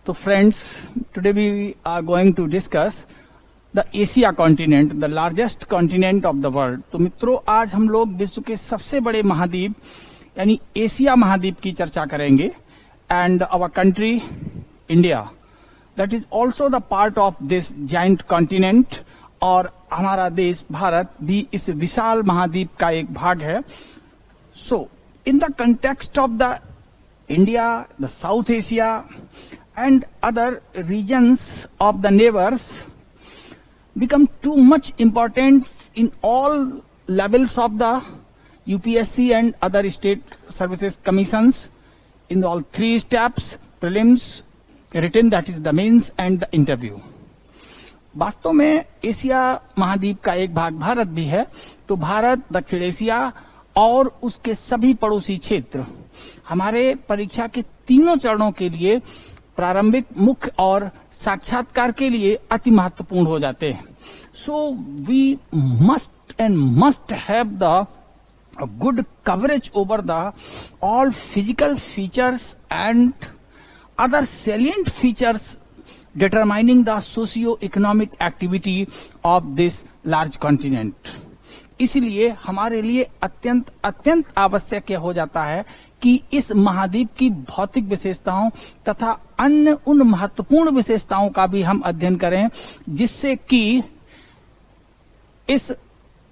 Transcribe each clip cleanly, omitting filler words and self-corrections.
So friends, today we are going to discuss the Asia continent, the largest continent of the world. तो मित्रों, आज हम लोग विश्व के सबसे बड़े महाद्वीप यानी एशिया महाद्वीप की चर्चा करेंगे. And our country India that is also the part of this giant continent, और हमारा देश भारत भी इस विशाल महाद्वीप का एक भाग है. So in the context of the India, the South Asia and other regions of the neighbors become too much important in all levels of the UPSC and other state services commissions in all three steps: prelims, written, that is the mains, and the interview. वास्तव में Asia महाद्वीप का एक भाग भारत भी है. तो भारत, दक्षिण एशिया और उसके सभी पड़ोसी क्षेत्र हमारे परीक्षा के तीनों चरणों के लिए, प्रारंभिक, मुख्य और साक्षात्कार के लिए अति महत्वपूर्ण हो जाते हैं. So we must have the good coverage over the all physical features and other salient features determining the socio economic activity of this large continent. इसलिए हमारे लिए अत्यंत आवश्यक हो जाता है कि इस महाद्वीप की भौतिक विशेषताओं तथा अन्य उन महत्वपूर्ण विशेषताओं का भी हम अध्ययन करें, जिससे कि इस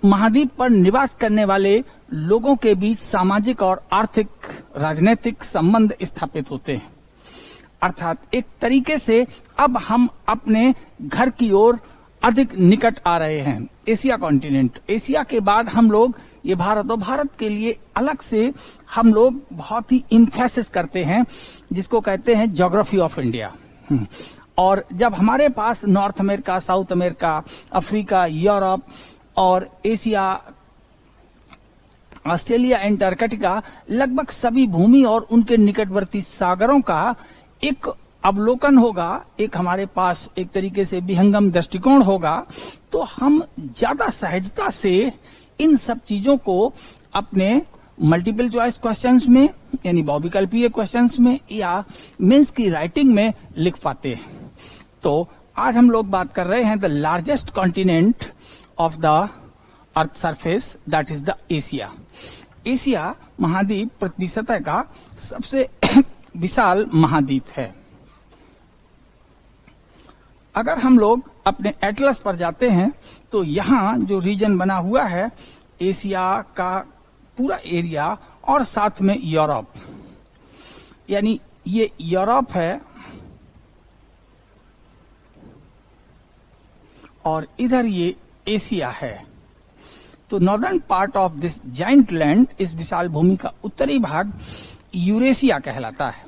महाद्वीप पर निवास करने वाले लोगों के बीच सामाजिक और आर्थिक, राजनीतिक संबंध स्थापित होते हैं. अर्थात एक तरीके से अब हम अपने घर की ओर अधिक निकट आ रहे हैं. एशिया कॉन्टिनेंट, एशिया के बाद हम लोग ये भारत, और भारत के लिए अलग से हम लोग बहुत ही इम्फेसिस करते हैं, जिसको कहते हैं ज्योग्राफी ऑफ इंडिया. और जब हमारे पास North America, South America, Africa, Europe और एशिया, ऑस्ट्रेलिया, एंटार्कटिका, लगभग सभी भूमि और उनके निकटवर्ती सागरों का एक अवलोकन होगा, एक हमारे पास एक तरीके से विहंगम दृष्टिकोण होगा, तो हम ज्यादा सहजता से इन सब चीजों को अपने मल्टीपल चॉइस क्वेश्चंस में, यानी बहुविकल्पीय क्वेश्चंस में, या मेंस की राइटिंग में लिख पाते हैं. तो आज हम लोग बात कर रहे हैं the largest continent of the earth surface, that is the Asia. Asia महाद्वीप पृथ्वी सतह का सबसे विशाल महाद्वीप है. अगर हम लोग अपने एटलस पर जाते हैं तो यहाँ जो रीजन बना हुआ है, एशिया का पूरा एरिया और साथ में यूरोप, यानी ये यूरोप है और इधर ये एशिया है. तो northern part of this giant land, इस विशाल भूमि का उत्तरी भाग यूरेशिया कहलाता है.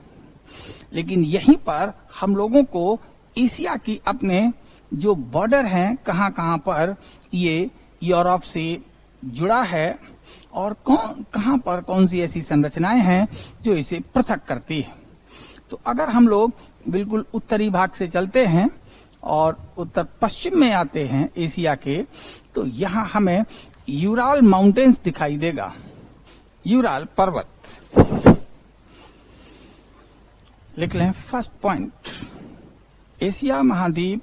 लेकिन यहीं पर हम लोगों को एशिया की अपने जो बॉर्डर हैं, कहां पर ये यूरोप से जुड़ा है और कहां पर कौन सी ऐसी संरचनाएं हैं जो इसे पृथक करती है. तो अगर हम लोग बिल्कुल उत्तरी भाग से चलते हैं और उत्तर पश्चिम में आते हैं एशिया के, तो यहाँ हमें यूराल माउंटेन्स दिखाई देगा, यूराल पर्वत. लिख लें फर्स्ट पॉइंट, एशिया महाद्वीप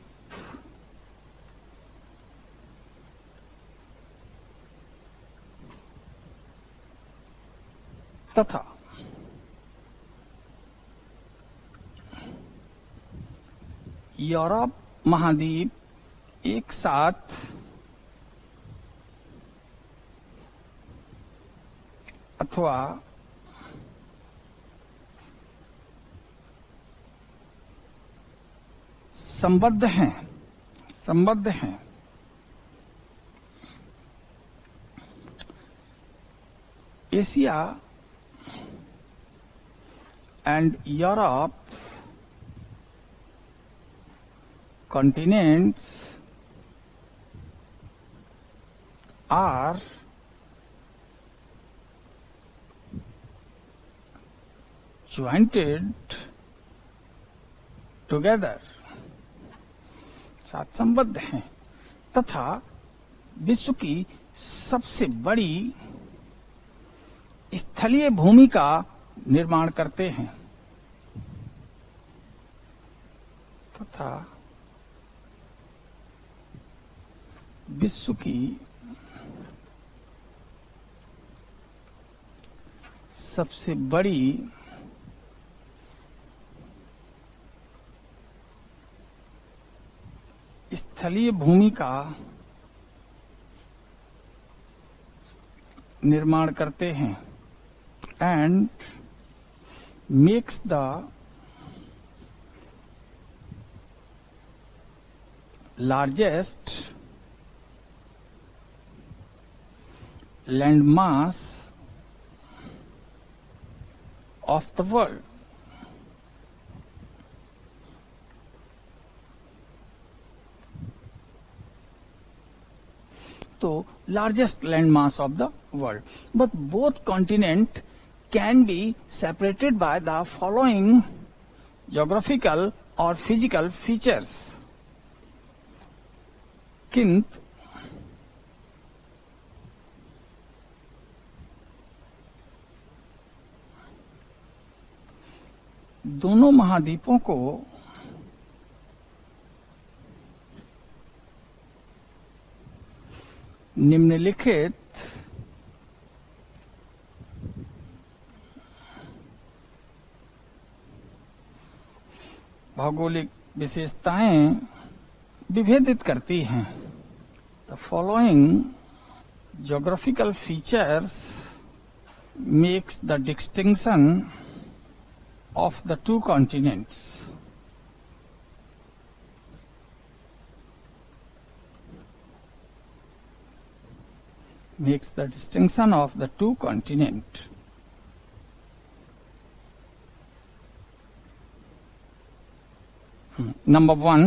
तथा यूरोप महाद्वीप एक साथ अथवा संबद्ध हैं. Asia and Europe continents are jointed together, साथ संबद्ध हैं, तथा विश्व की सबसे बड़ी स्थलीय भूमि का निर्माण करते हैं. तथा विश्व की सबसे बड़ी स्थलीय भूमि का निर्माण करते हैं and makes the largest land mass of the world. तो largest land mass of the world. But both continents can be separated by the following geographical or physical features. किंतु दोनों महाद्वीपों को निम्नलिखित भौगोलिक विशेषताएं विभेदित करती हैं। The following geographical features makes the distinction of the two continents. Makes the distinction of the two continents. Number one,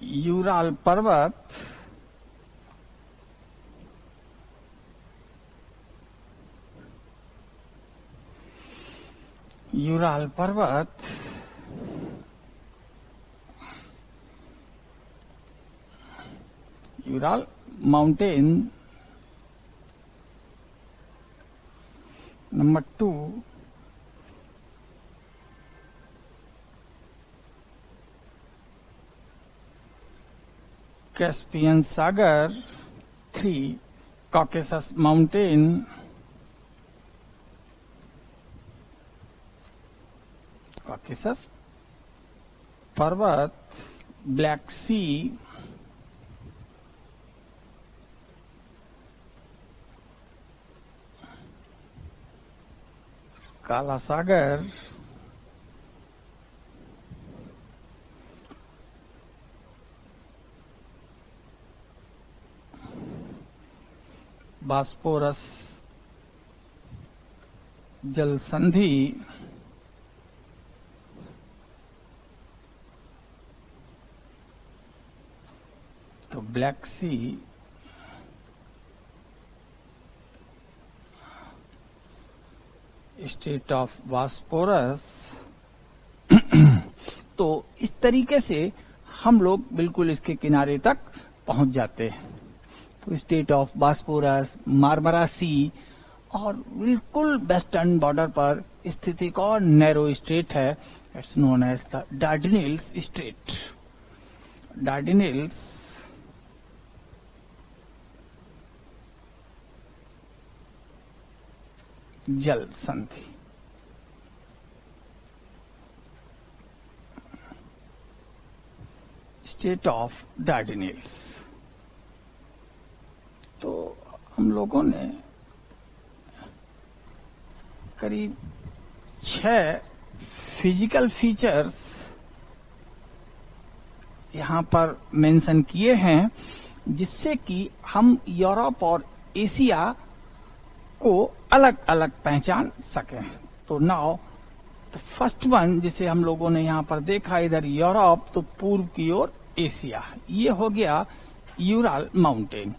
Ural पर्वत Ural mountain. Number two, Caspian Sagar. 3, Caucasus Mountain. Caucasus Parvat. Black Sea. काला सागर, Bosporus जल संधि, तो Black Sea, state of Bosporus. तो इस तरीके से हम लोग बिल्कुल इसके किनारे तक पहुंच जाते हैं। तो strait of Bosporus, Marmara Sea और बिल्कुल वेस्टर्न बॉर्डर पर स्थित एक और नैरो स्ट्रेट है, it's known as the Dardanelles strait. Dardanelles जल संधि। Strait of Dardanelles. तो हम लोगों ने करीब 6 फिजिकल फीचर्स यहां पर मेंशन किए हैं, जिससे कि हम यूरोप और एशिया को अलग अलग पहचान सकें। तो नाउ द फर्स्ट वन जिसे हम लोगों ने यहाँ पर देखा, इधर यूरोप तो पूर्व की ओर एशिया, ये हो गया यूराल माउंटेन।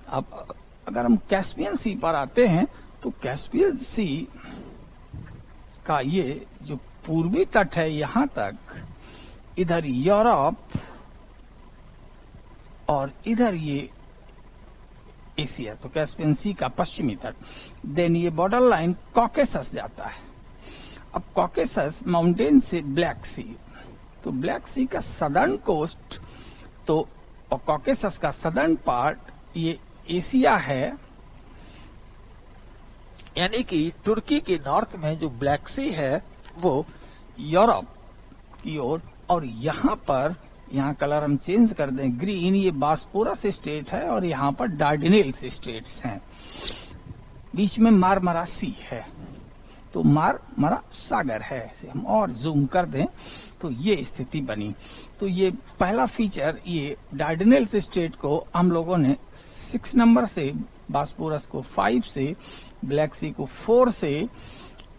अब अगर हम कैस्पियन सी पर आते हैं तो कैस्पियन सी का ये जो पूर्वी तट है यहाँ तक, इधर यूरोप और इधर ये एशिया, तो कैस्पियन सी का पश्चिमी तट। देन ये बॉर्डर लाइन कॉकेसस जाता है। अब कॉकेसस माउंटेन से ब्लैक सी, तो ब्लैक सी का सदर्न कोस्ट, तो और कॉकेसस का सदर्न पार्ट ये एशिया है, यानी कि तुर्की के नॉर्थ में जो ब्लैक सी है वो यूरोप की ओर, और यहाँ पर, यहाँ कलर हम चेंज कर दें ग्रीन, ये बास्पोरस स्टेट है और यहाँ पर डार्डिनेल्स स्टेट्स हैं। बीच में मारमरा सी है, तो मारमरा सागर है। इसे हम और जूम कर दें तो ये स्थिति बनी। तो ये पहला फीचर, ये डार्डिनेल्स स्टेट को हम लोगों ने 6 नंबर से, बास्पोरस को 5 से, ब्लैक सी को 4 से,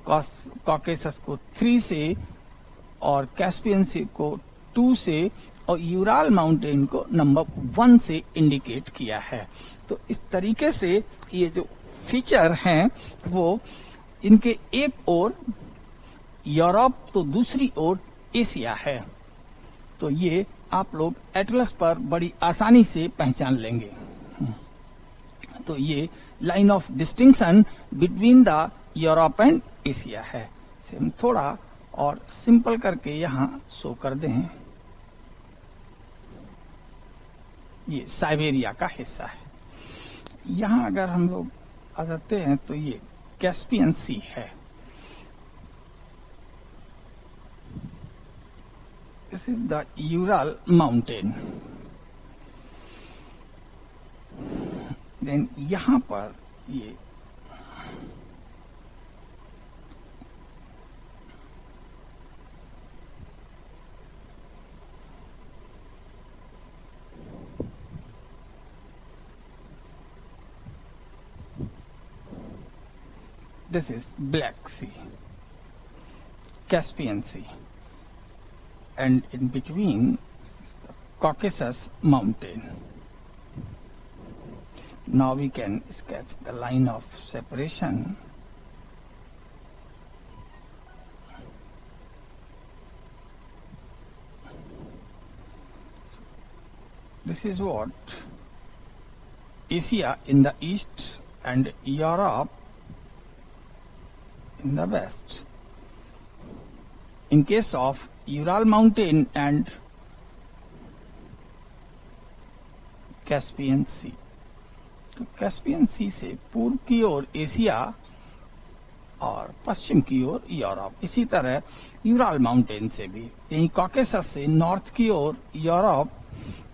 कॉकेसस को 3 से, और कैस्पियन सी को 2 से, और यूराल माउंटेन को नंबर 1 से इंडिकेट किया है। तो इस तरीके से ये जो फीचर हैं वो, इनके एक ओर यूरोप तो दूसरी ओर एशिया है। तो ये आप लोग एटलस पर बड़ी आसानी से पहचान लेंगे। तो ये line of distinction between the Europe and Asia है। इसे हम थोड़ा और सिंपल करके यहां शो कर दें। ये साइबेरिया का हिस्सा है। यहां अगर हम लोग आ जाते हैं तो ये कैस्पियन सी है। This is the Ural mountain. Then यहां पर ये this is Black Sea, Caspian Sea, and in between Caucasus Mountain. Now we can sketch the line of separation. This is what Asia in the east and Europe in the west. In case of Ural Mountain and Caspian Sea, तो Caspian सी से पूर्व की ओर Asia और पश्चिम की ओर Europe. इसी तरह Ural mountain से भी, यही कॉकेसस से नॉर्थ की ओर यूरोप,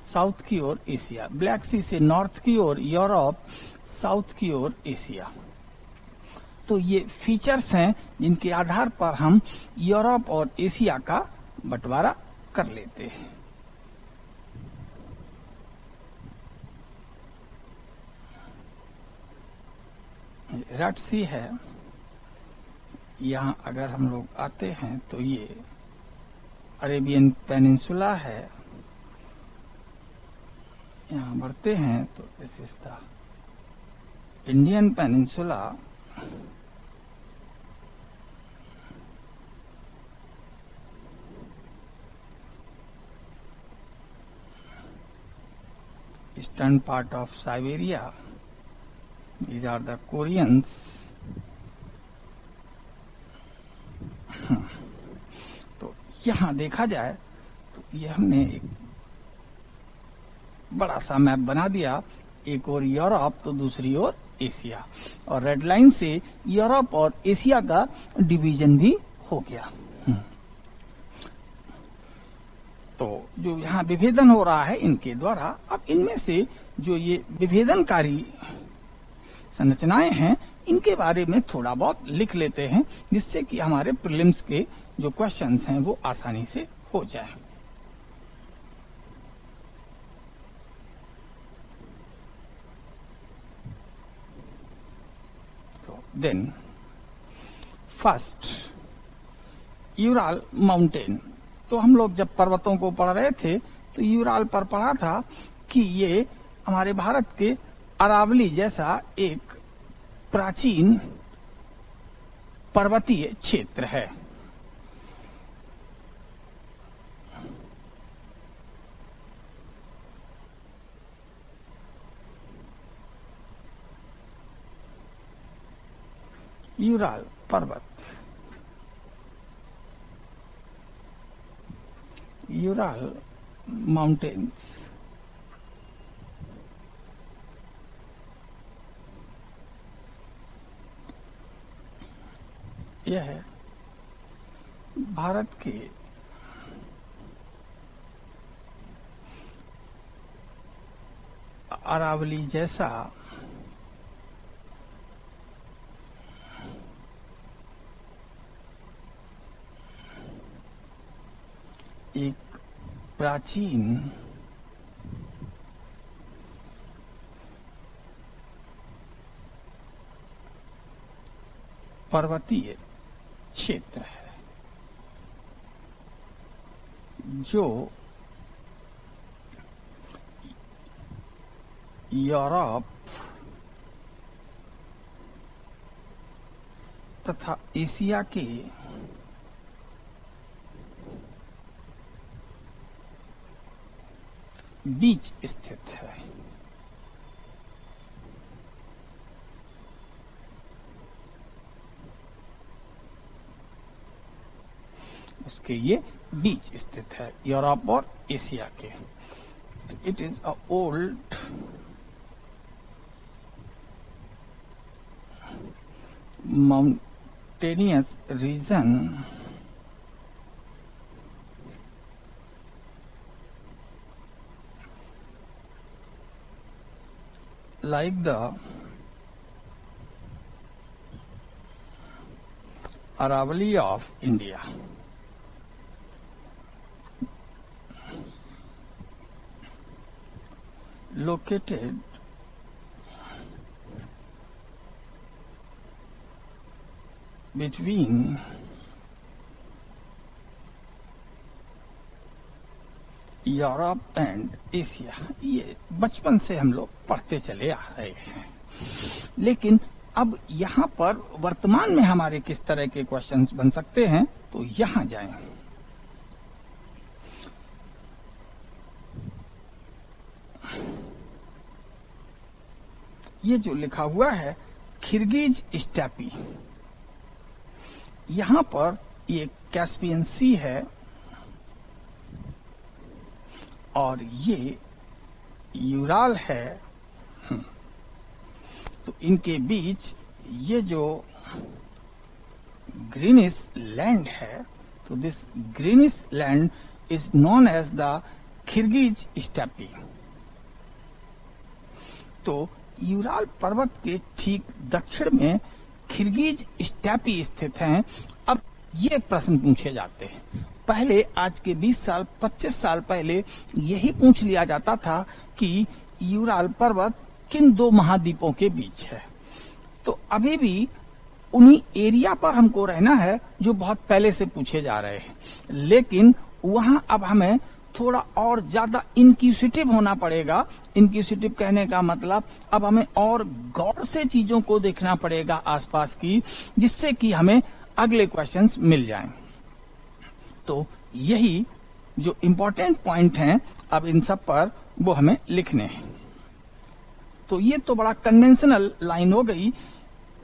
साउथ की ओर एशिया। ब्लैक सी से नॉर्थ की ओर यूरोप, साउथ की ओर एशिया। तो ये फीचर्स हैं जिनके आधार पर हम यूरोप और एशिया का बंटवारा कर लेते हैं। रेड सी है। यहाँ अगर हम लोग आते हैं तो ये अरेबियन पेनिनसुला है। यहाँ बढ़ते हैं तो this is the Indian peninsula. Eastern part of Siberia. These are the Koreans. तो यहाँ देखा जाए तो ये हमने एक बड़ा सा मैप बना दिया, एक और यूरोप तो दूसरी ओर एशिया, और रेड लाइन से यूरोप और एशिया का डिवीजन भी हो गया। तो जो यहाँ विभेदन हो रहा है इनके द्वारा, अब इनमें से जो ये विभेदनकारी संरचनाएं हैं इनके बारे में थोड़ा बहुत लिख लेते हैं, जिससे कि हमारे प्रीलिम्स के जो क्वेश्चंस हैं वो आसानी से हो जाए। तो देन फर्स्ट यूराल माउंटेन। तो हम लोग जब पर्वतों को पढ़ रहे थे तो यूराल पर पढ़ा था कि ये हमारे भारत के अरावली जैसा एक प्राचीन पर्वतीय क्षेत्र है। यूराल पर्वत, यूराल माउंटेन्स। यह है भारत के अरावली जैसा एक प्राचीन पर्वतीय क्षेत्र है जो यूरोप तथा एशिया के बीच स्थित है। उसके ये बीच स्थित है यूरोप और एशिया के। It is a old mountainous region like the Aravalli of India. Located between Europe and Asia. ये बचपन से हम लोग पढ़ते चले आ रहे हैं, लेकिन अब यहाँ पर वर्तमान में हमारे किस तरह के क्वेश्चंस बन सकते हैं, तो यहाँ जाएं। ये जो लिखा हुआ है किर्गिज स्टेपी, यहाँ पर ये कैस्पियन सी है और ये यूराल है। तो इनके बीच ये जो ग्रीनिश लैंड है, तो this greenish land is known as the Kirghiz steppe. तो यूराल पर्वत के ठीक दक्षिण में किर्गिज स्टेपी स्थित हैं। अब ये प्रश्न पूछे जाते हैं। पहले आज के 20 साल 25 साल पहले यही पूछ लिया जाता था कि यूराल पर्वत किन दो महाद्वीपों के बीच है। तो अभी भी उन्हीं एरिया पर हमको रहना है जो बहुत पहले से पूछे जा रहे हैं, लेकिन वहां अब हमें थोड़ा और ज्यादा इनक्यूसिटिव होना पड़ेगा। इनक्यूसिटिव कहने का मतलब अब हमें और गौर से चीजों को देखना पड़ेगा आसपास की, जिससे कि हमें अगले क्वेश्चंस मिल जाएं। तो यही जो इम्पोर्टेंट पॉइंट हैं अब इन सब पर वो हमें लिखने हैं। तो ये तो बड़ा कन्वेंशनल लाइन हो गई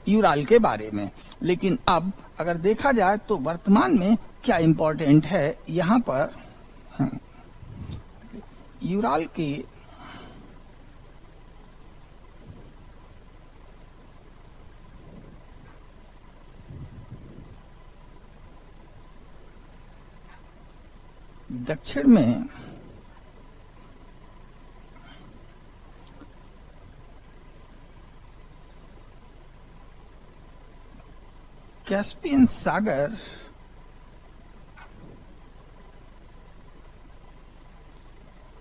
यूराल के बारे में, लेकिन अब अगर देखा जाए तो वर्तमान में क्या इम्पोर्टेंट है यहाँ पर यूराल के दक्षिण में कैस्पियन सागर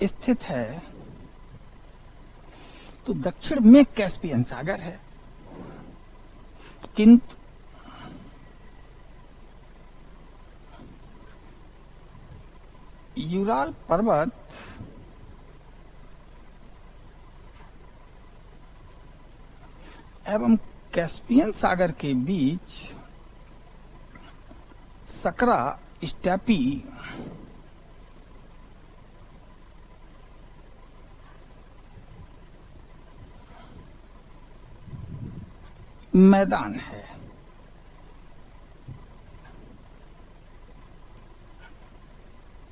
स्थित है। तो दक्षिण में कैस्पियन सागर है, किंतु यूराल पर्वत एवं कैस्पियन सागर के बीच सकरा स्टेपी मैदान है।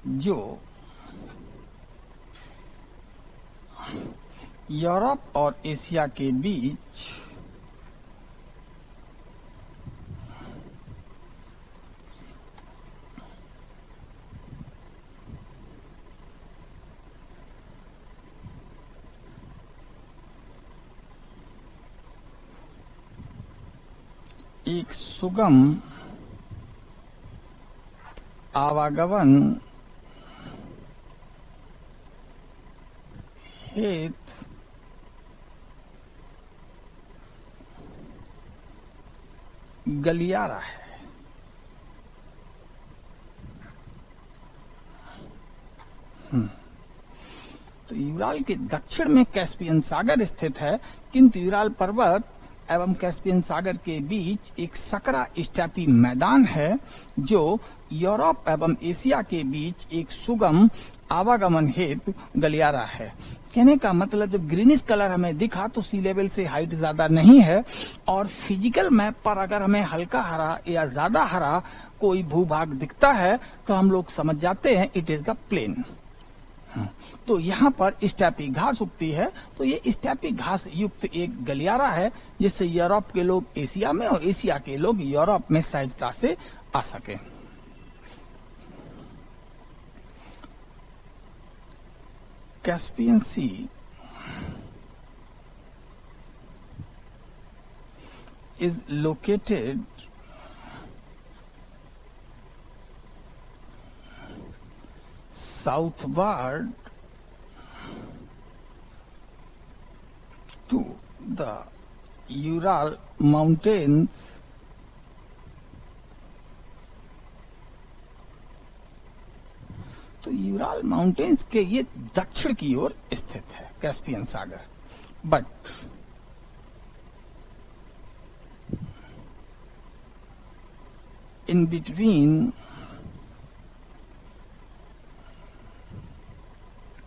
जो यूरोप और एशिया के बीच एक सुगम आवागमन हेतु गलियारा है। तो यूराल के दक्षिण में कैस्पियन सागर स्थित है, किंतु यूराल पर्वत एवं कैस्पियन सागर के बीच एक सकरा स्टेपी मैदान है जो यूरोप एवं एशिया के बीच एक सुगम आवागमन हेतु गलियारा है। कहने का मतलब जब ग्रीनिश कलर हमें दिखा तो सी लेवल से हाइट ज्यादा नहीं है, और फिजिकल मैप पर अगर हमें हल्का हरा या ज्यादा हरा कोई भूभाग दिखता है तो हम लोग समझ जाते हैं इट इज द प्लेन। तो यहाँ पर स्टेपी घास उगती है, तो ये स्टेपी घास युक्त एक गलियारा है जिससे यूरोप के लोग एशिया में और एशिया के लोग यूरोप में सहजता से आ सके। Caspian Sea is located southward to the Ural Mountains तो यूराल माउंटेन्स के ये दक्षिण की ओर स्थित है कैस्पियन सागर, but in between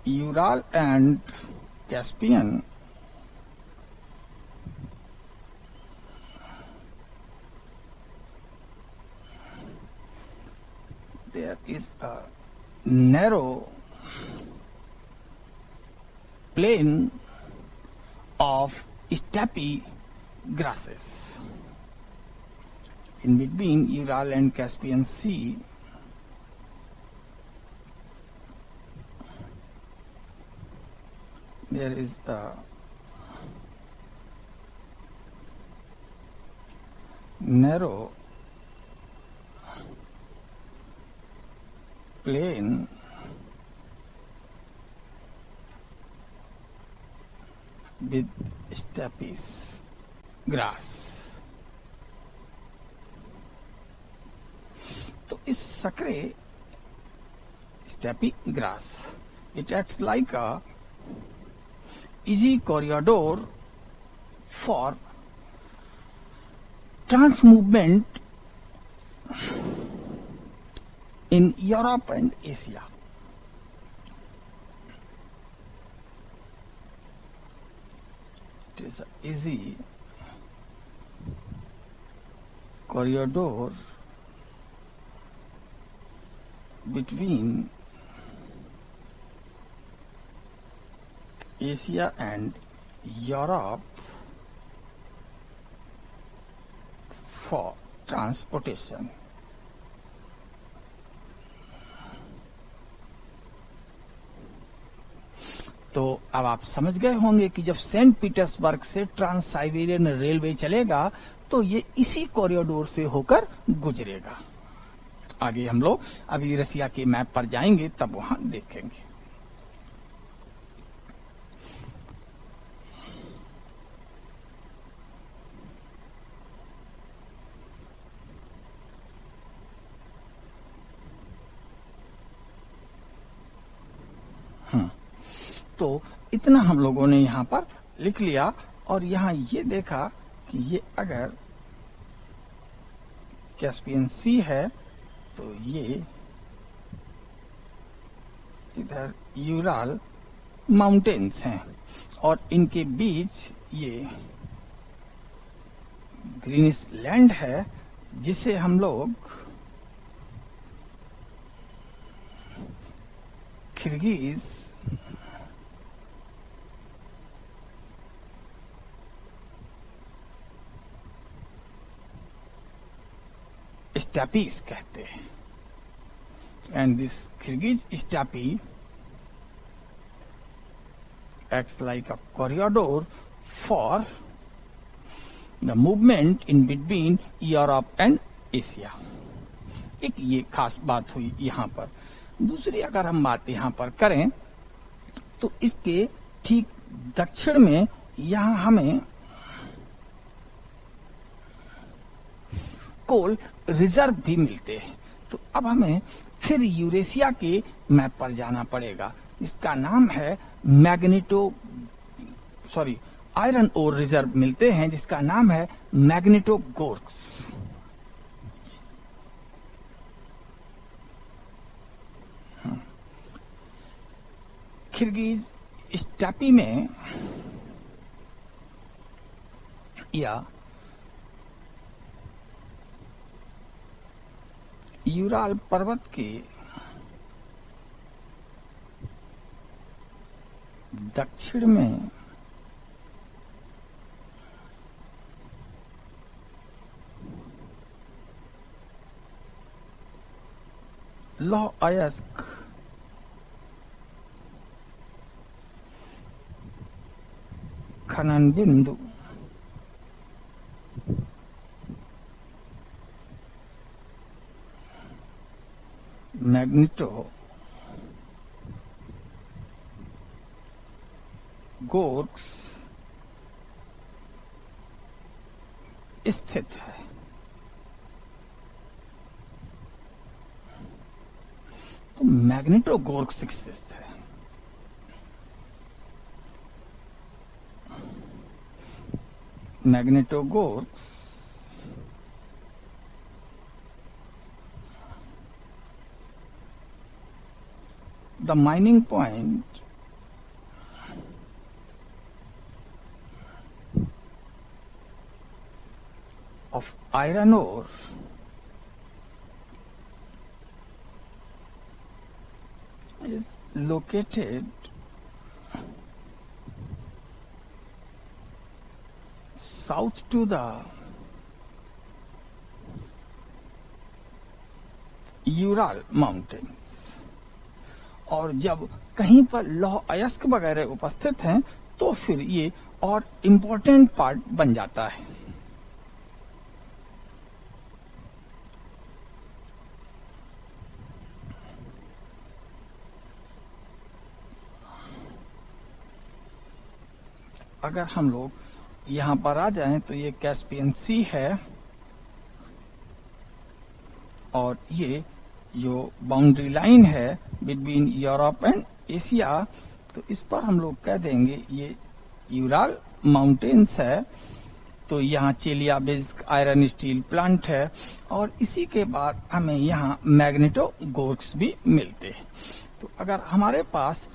Ural and Caspian there is a narrow plain of steppe grasses. In between Ural and Caspian Sea, there is a narrow plain with steppes grass. तो इस सकरे steppe grass it acts like a easy corridor for trans-movement in Europe and Asia. It is an easy corridor between Asia and Europe for transportation. तो अब आप समझ गए होंगे कि जब सेंट पीटर्सबर्ग से ट्रांस साइबेरियन रेलवे चलेगा तो ये इसी कॉरिडोर से होकर गुजरेगा। आगे हम लोग अभी रसिया के मैप पर जाएंगे तब वहां देखेंगे। तो इतना हम लोगों ने यहाँ पर लिख लिया और यहाँ ये देखा कि ये अगर कैस्पियन सी है तो ये इधर यूराल माउंटेन्स हैं और इनके बीच ये ग्रीनिश लैंड है जिसे हम लोग किर्गिज स्टेपीज कहते हैं। And this Kyrgyz steppe acts like a corridor for the movement in between Europe and Asia। एक ये खास बात हुई यहां पर। दूसरी अगर हम बात यहां पर करें तो इसके ठीक दक्षिण में यहां हमें कोल रिजर्व भी मिलते हैं। तो अब हमें फिर यूरेशिया के मैप पर जाना पड़ेगा। इसका नाम है आयरन ओर रिजर्व मिलते हैं जिसका नाम है मैग्नेटोगोर्स। किर्गिज स्टेपी में या यूराल पर्वत के दक्षिण में लौह अयस्क खनन बिंदु मैग्नेटो गोर्स स्थित है। तो मैग्नेटोगोर्स स्थित है। मैग्नेटोगोर्स the mining point of iron ore is located south to the Ural mountains. और जब कहीं पर लौह अयस्क वगैरह उपस्थित हैं तो फिर ये और इम्पोर्टेंट पार्ट बन जाता है। अगर हम लोग यहां पर आ जाएं तो ये कैस्पियन सी है और ये जो बाउंड्री लाइन है बिटवीन यूरोप एंड एशिया, तो इस पर हम लोग कह देंगे ये यूराल माउंटेन्स है। तो यहाँ चेलियाबिस्क आयरन स्टील प्लांट है और इसी के बाद हमें यहाँ मैग्नेटोगोर्स भी मिलते हैं। तो अगर हमारे पास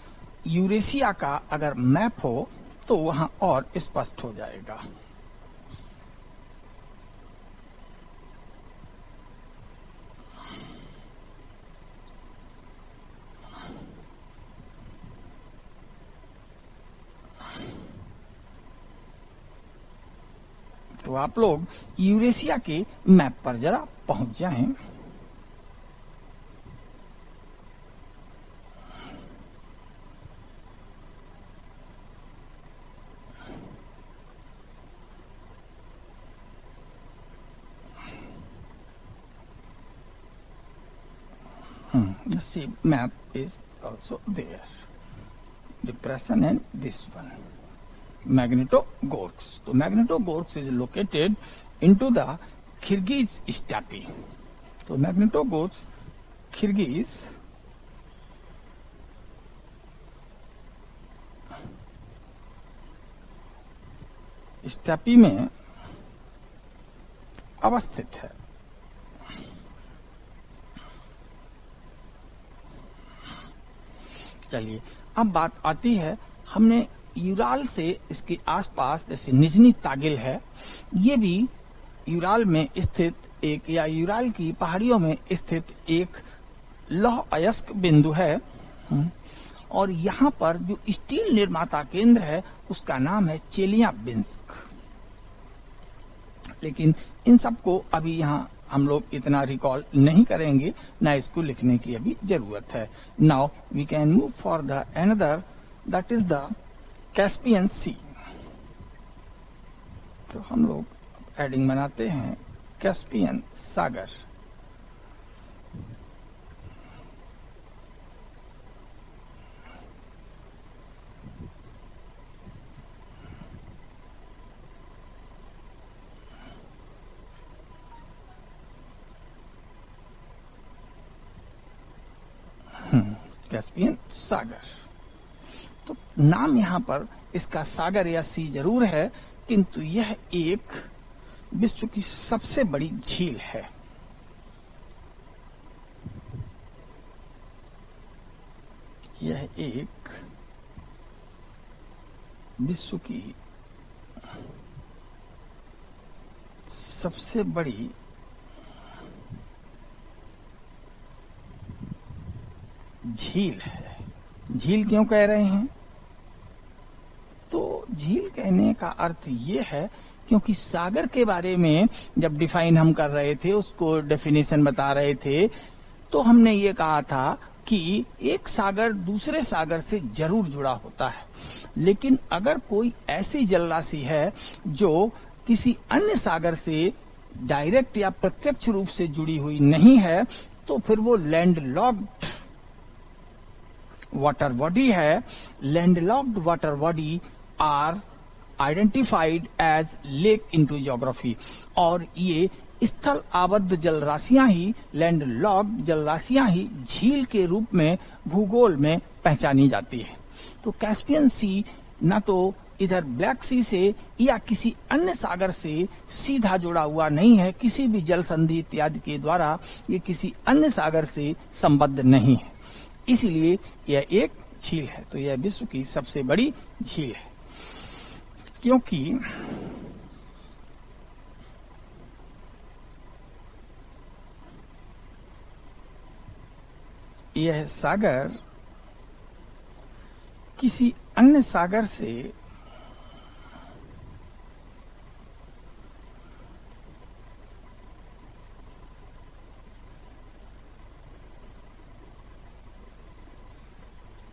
यूरेशिया का अगर मैप हो तो वहां और स्पष्ट हो जाएगा। तो आप लोग यूरेशिया के मैप पर जरा पहुंच जाएं। The same map is also there. Depression and this one. Magnitogorsk. So Magnitogorsk is located into the Kyrgyz steppe. So Magnitogorsk, Kyrgyz steppe में अवस्थित है। चलिए अब बात आती है, हमने यूराल से इसके आसपास जैसे निजनी तागिल है, ये भी यूराल में स्थित एक या यूराल की पहाड़ियों में स्थित एक लौह अयस्क बिंदु है। और यहाँ पर जो स्टील निर्माता केंद्र है उसका नाम है चेलियाबिंस्क। लेकिन इन सबको अभी यहाँ हम लोग इतना रिकॉल नहीं करेंगे, ना इसको लिखने की अभी जरूरत है। Now we can move for the another, that is the Caspian Sea. तो हम लोग एडिंग बनाते हैं कैस्पियन सागर। कैस्पियन सागर। तो नाम यहां पर इसका सागर या सी जरूर है, किंतु यह एक विश्व की सबसे बड़ी झील है। यह एक विश्व की सबसे बड़ी झील है। झील क्यों कह रहे हैं? तो झील कहने का अर्थ ये है क्योंकि सागर के बारे में जब डिफाइन हम कर रहे थे, उसको डेफिनेशन बता रहे थे, तो हमने ये कहा था कि एक सागर दूसरे सागर से जरूर जुड़ा होता है, लेकिन अगर कोई ऐसी जलराशि है जो किसी अन्य सागर से डायरेक्ट या प्रत्यक्ष रूप से जुड़ी हुई नहीं है, तो फिर वो लैंडलॉक्ड वाटर बॉडी है। Landlocked water body are identified as lake into geography, और ये स्थल आबद्ध जलराशियां ही, लैंडलॉक्ड जलराशियां ही झील के रूप में भूगोल में पहचानी जाती है। तो कैस्पियन सी न तो इधर ब्लैक सी से या किसी अन्य सागर से सीधा जुड़ा हुआ नहीं है, किसी भी जल संधि इत्यादि के द्वारा ये किसी अन्य सागर से संबद्ध नहीं है, इसीलिए यह एक झील है। तो यह विश्व की सबसे बड़ी झील है, क्योंकि यह सागर किसी अन्य सागर से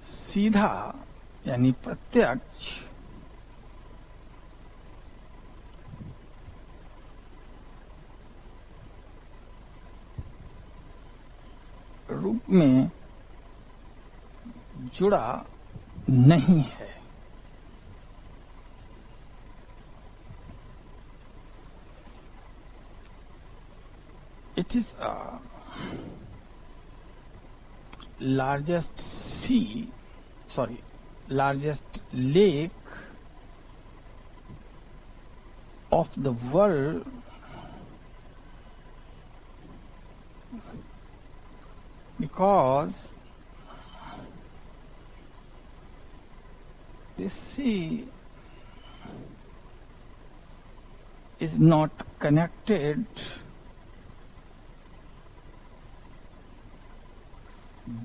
सीधा यानी प्रत्यक्ष रूप में जुड़ा नहीं है। It is a largest lake of the world because this sea is not connected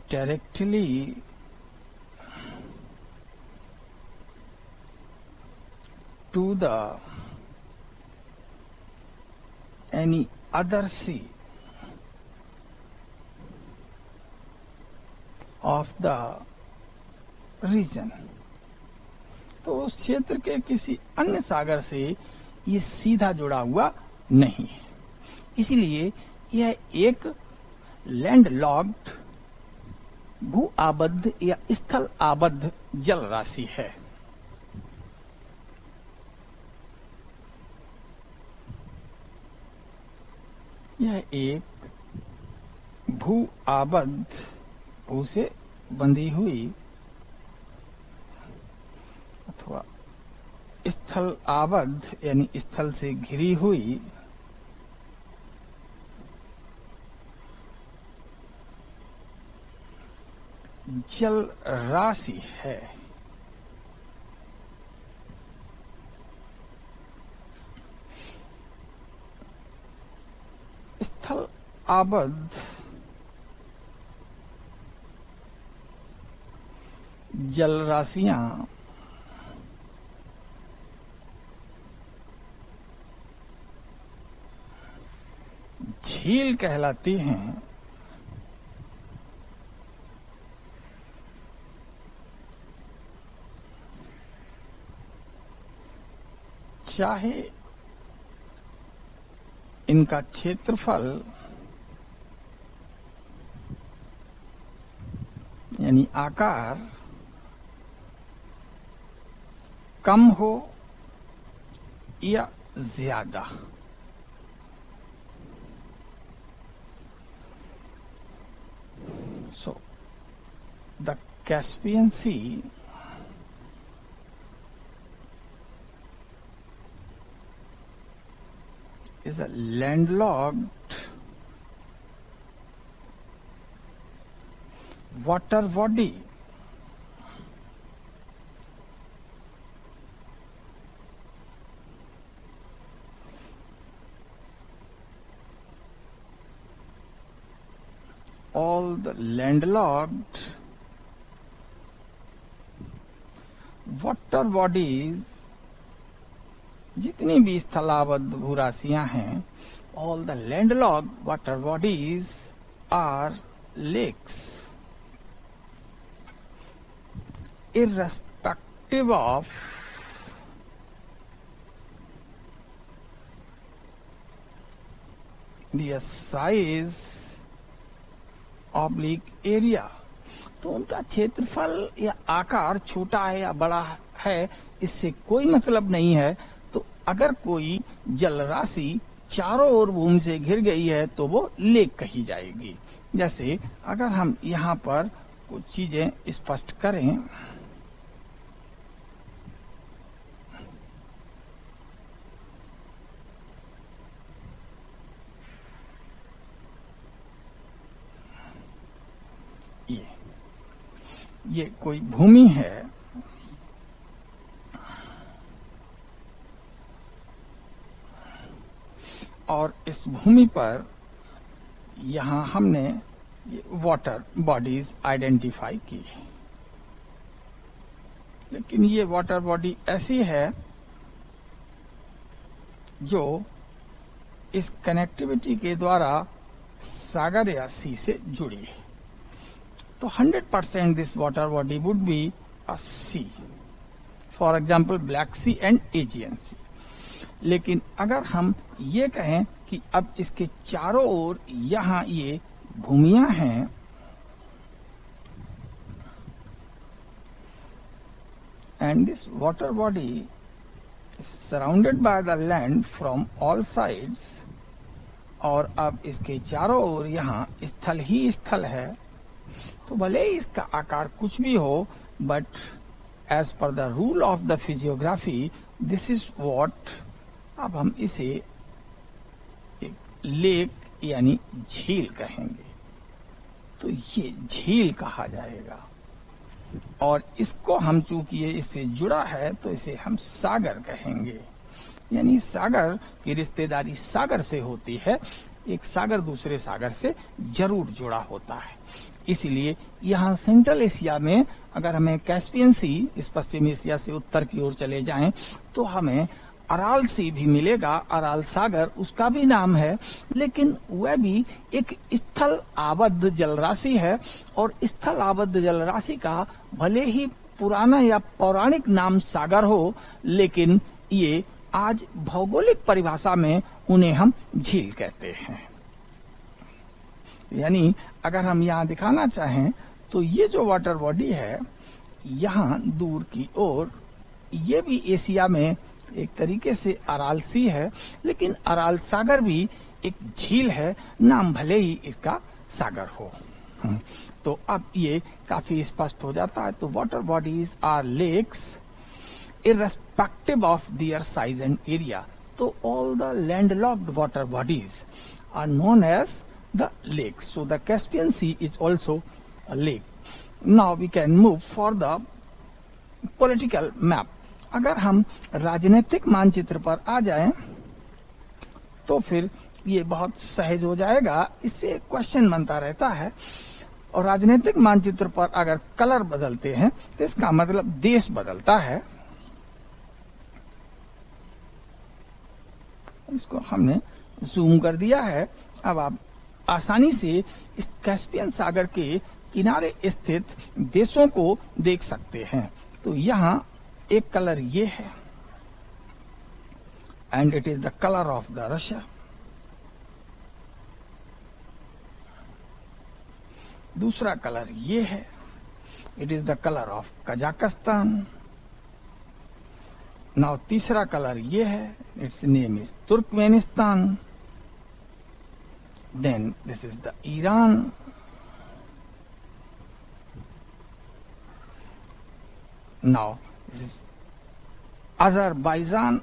directly to the any other sea of the region। तो उस क्षेत्र के किसी अन्य सागर से ये सीधा जुड़ा हुआ नहीं है, इसलिए यह एक लैंडलॉक्ड भू आबद्ध या स्थल आबद्ध जल राशि है। यह एक भू आबद्ध, भू से बंधी हुई अथवा स्थल आबद्ध यानी स्थल से घिरी हुई जल राशि है। स्थल आबद्ध जल राशियां झील कहलाती हैं, चाहे इनका क्षेत्रफल यानी आकार कम हो या ज्यादा। So, the Caspian Sea is a landlocked water body all the landlocked water bodies, जितनी भी स्थलाबद्ध भूराशियां हैं, all the landlocked water bodies are lakes, irrespective of their size oblique area. तो उनका क्षेत्रफल या आकार छोटा है या बड़ा है, इससे कोई मतलब नहीं है। तो अगर कोई जल राशि चारों ओर भूमि से घिर गई है तो वो लेक कही जाएगी। जैसे अगर हम यहाँ पर कुछ चीजें स्पष्ट करें, ये कोई भूमि है, और इस भूमि पर यहां हमने वाटर बॉडीज आइडेंटिफाई की, लेकिन ये वाटर बॉडी ऐसी है जो इस कनेक्टिविटी के द्वारा सागर या सी से जुड़ी है। तो 100% this water body would be a sea, for example Black Sea and Aegean Sea. लेकिन अगर हम ये कहें कि अब इसके चारों ओर यहां ये भूमियां हैं, and this water body is surrounded by the land from all sides, और अब इसके चारों ओर यहां स्थल ही स्थल है, तो भले ही इसका आकार कुछ भी हो, but as per the rule of the physiography this is what, अब हम इसे एक लेक यानी झील कहेंगे। तो ये झील कहा जाएगा, और इसको हम चूंकि ये इससे जुड़ा है तो इसे हम सागर कहेंगे। यानी सागर की रिश्तेदारी सागर से होती है, एक सागर दूसरे सागर से जरूर जुड़ा होता है। इसलिए यहाँ सेंट्रल एशिया में अगर हमें कैस्पियन सी, इस पश्चिम एशिया से उत्तर की ओर चले जाएं, तो हमें अराल सी भी मिलेगा। अराल सागर उसका भी नाम है, लेकिन वह भी एक स्थल आबद्ध जलराशि है, और स्थल आबद्ध जलराशि का भले ही पुराना या पौराणिक नाम सागर हो, लेकिन ये आज भौगोलिक परिभाषा में उन्हें हम झील कहते हैं। यानी अगर हम यहाँ दिखाना चाहें तो ये जो वाटर बॉडी है यहाँ दूर की ओर, ये भी एशिया में एक तरीके से अराल सी है, लेकिन अराल सागर भी एक झील है, नाम भले ही इसका सागर हो। तो अब ये काफी स्पष्ट हो जाता है। तो water bodies are lakes irrespective of their size and area. So all the landlocked water bodies are known as the lakes. So the Caspian Sea is also a lake. Now we can move for the political map. अगर हम राजनीतिक मानचित्र पर आ जाएं तो फिर ये बहुत सहज हो जाएगा। इससे क्वेश्चन बनता रहता है, और राजनीतिक मानचित्र पर अगर कलर बदलते हैं तो इसका मतलब देश बदलता है। इसको हमने जूम कर दिया है। अब आप आसानी से इस कैस्पियन सागर के किनारे स्थित देशों को देख सकते हैं। तो यहां एक कलर ये है, and it is the colour of the Russia. दूसरा कलर ये है, it is the colour of Kazakhstan. Now तीसरा कलर ये है, it's name is Turkmenistan. Then this is the Iran. Now this is Azerbaijan.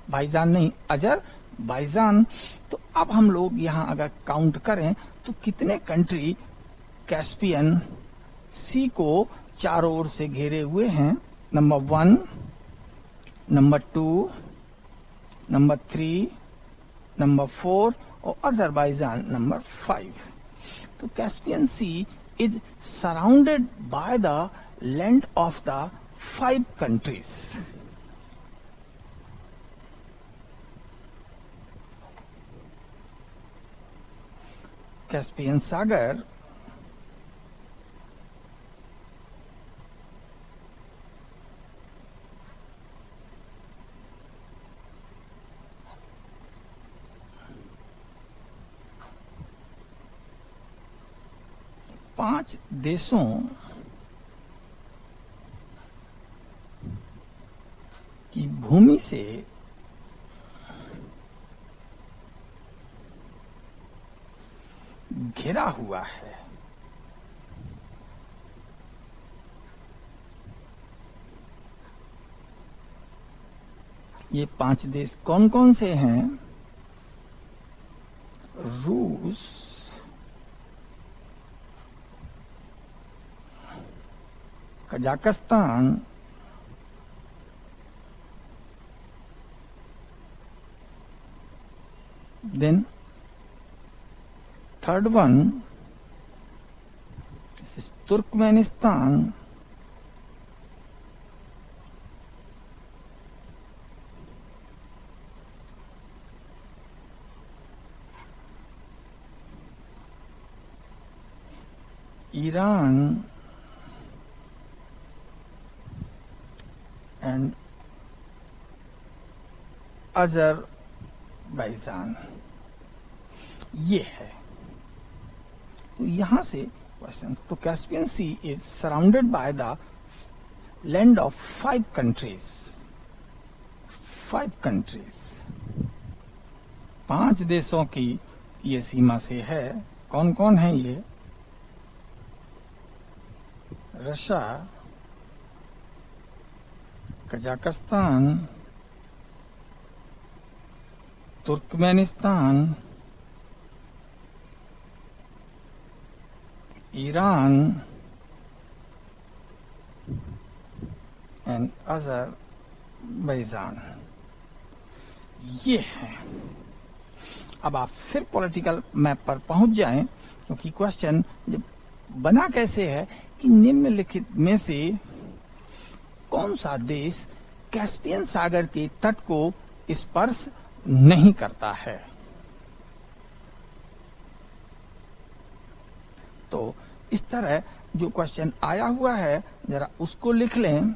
भाईजान नहीं, अजरबैजान। तो अब हम लोग यहां अगर काउंट करें तो कितने कंट्री कैस्पियन सी को चारों ओर से घेरे हुए हैं। नंबर 1, नंबर 2, नंबर 3, नंबर 4 और अजरबैजान नंबर 5। तो Caspian Sea is surrounded by the land of the 5 countries. Caspian सागर पांच देशों की भूमि से घिरा हुआ है। ये 5 देश कौन कौन से हैं? रूस, Kazakhstan, then third one, this is Turkmenistan, Iran, and Azerbaijan. ये है। तो यहां से क्वेश्चंस। तो Caspian Sea is surrounded by the land of 5 countries. 5 countries, 5 देशों की ये सीमा से है। कौन कौन है ये? Russia, Kazakhstan, Turkmenistan, Iran and Azerbaijan. ये है। अब आप फिर पॉलिटिकल मैप पर पहुंच जाएं, क्योंकि क्वेश्चन जब बना कैसे है कि निम्नलिखित में से कौन सा देश कैस्पियन सागर के तट को स्पर्श नहीं करता है। तो इस तरह जो क्वेश्चन आया हुआ है जरा उसको लिख लें।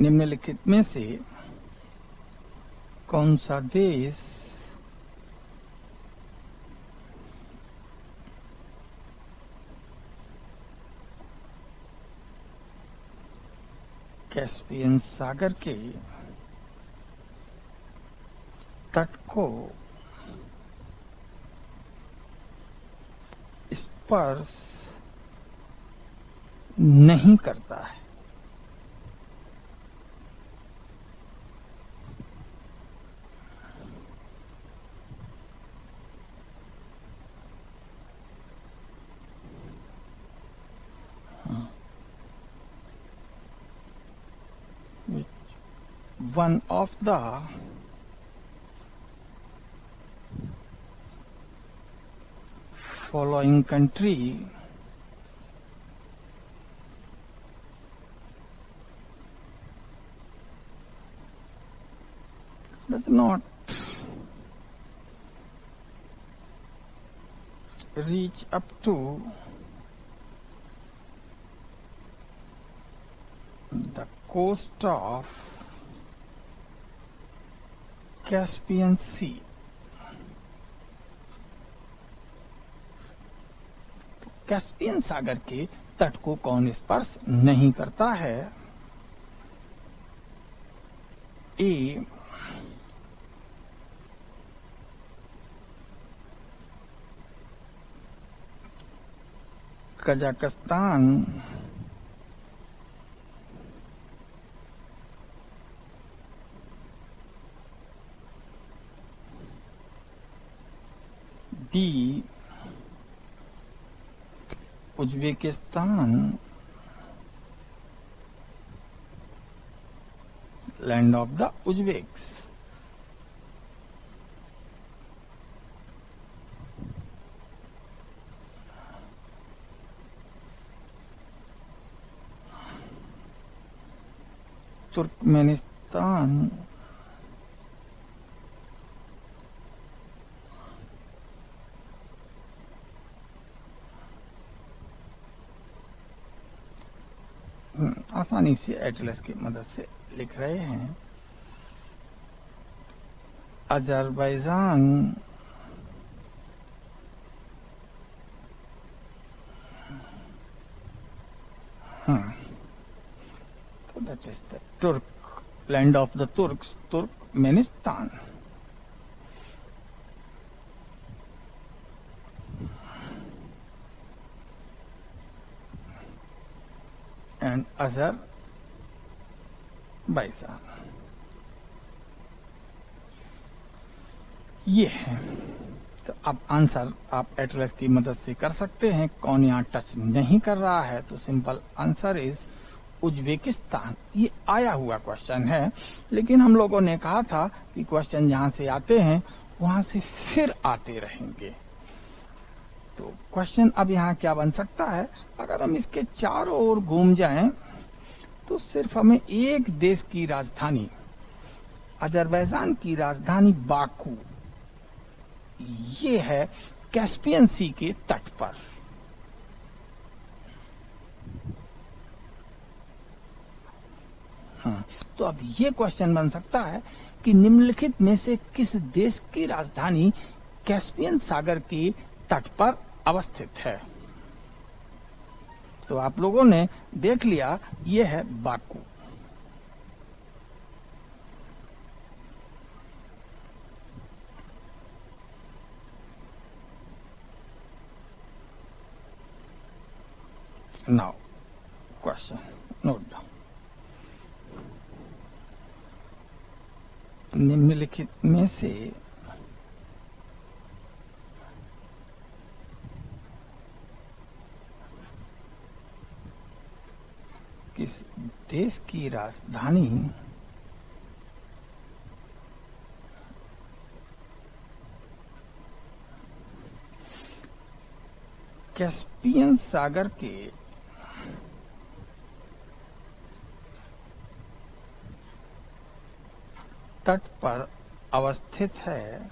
निम्नलिखित में से कौन सा देश कैस्पियन सागर के तट को स्पर्श नहीं करता है। One of the following country does not reach up to the coast of Caspian Sea. Caspian सागर के तट को कौन स्पर्श नहीं करता है? A Kazakhstan, B Uzbekistan, land of the Uzbeks, Turkmenistan, आसानी से एटलस की मदद से लिख रहे हैं। अजरबैजान, तो दैट इज द तुर्क, land of the Turks, Turkmenistan. And Azerbaijan. ये है, तो अब आंसर आप एटलस की मदद से कर सकते हैं। कौन यहाँ टच नहीं कर रहा है? तो सिंपल आंसर इज उज्बेकिस्तान। ये आया हुआ क्वेश्चन है, लेकिन हम लोगों ने कहा था कि क्वेश्चन जहां से आते हैं वहां से फिर आते रहेंगे। तो क्वेश्चन अब यहाँ क्या बन सकता है? अगर हम इसके चारों ओर घूम जाएं तो सिर्फ हमें एक देश की राजधानी, अजरबैजान की राजधानी बाकू, ये है कैस्पियन सी के तट पर। तो अब ये क्वेश्चन बन सकता है कि निम्नलिखित में से किस देश की राजधानी कैस्पियन सागर के तट पर अवस्थित है? तो आप लोगों ने देख लिया, ये है Baku. Now question note down. निम्नलिखित में से किस देश की राजधानी कैस्पियन सागर के तट पर अवस्थित है?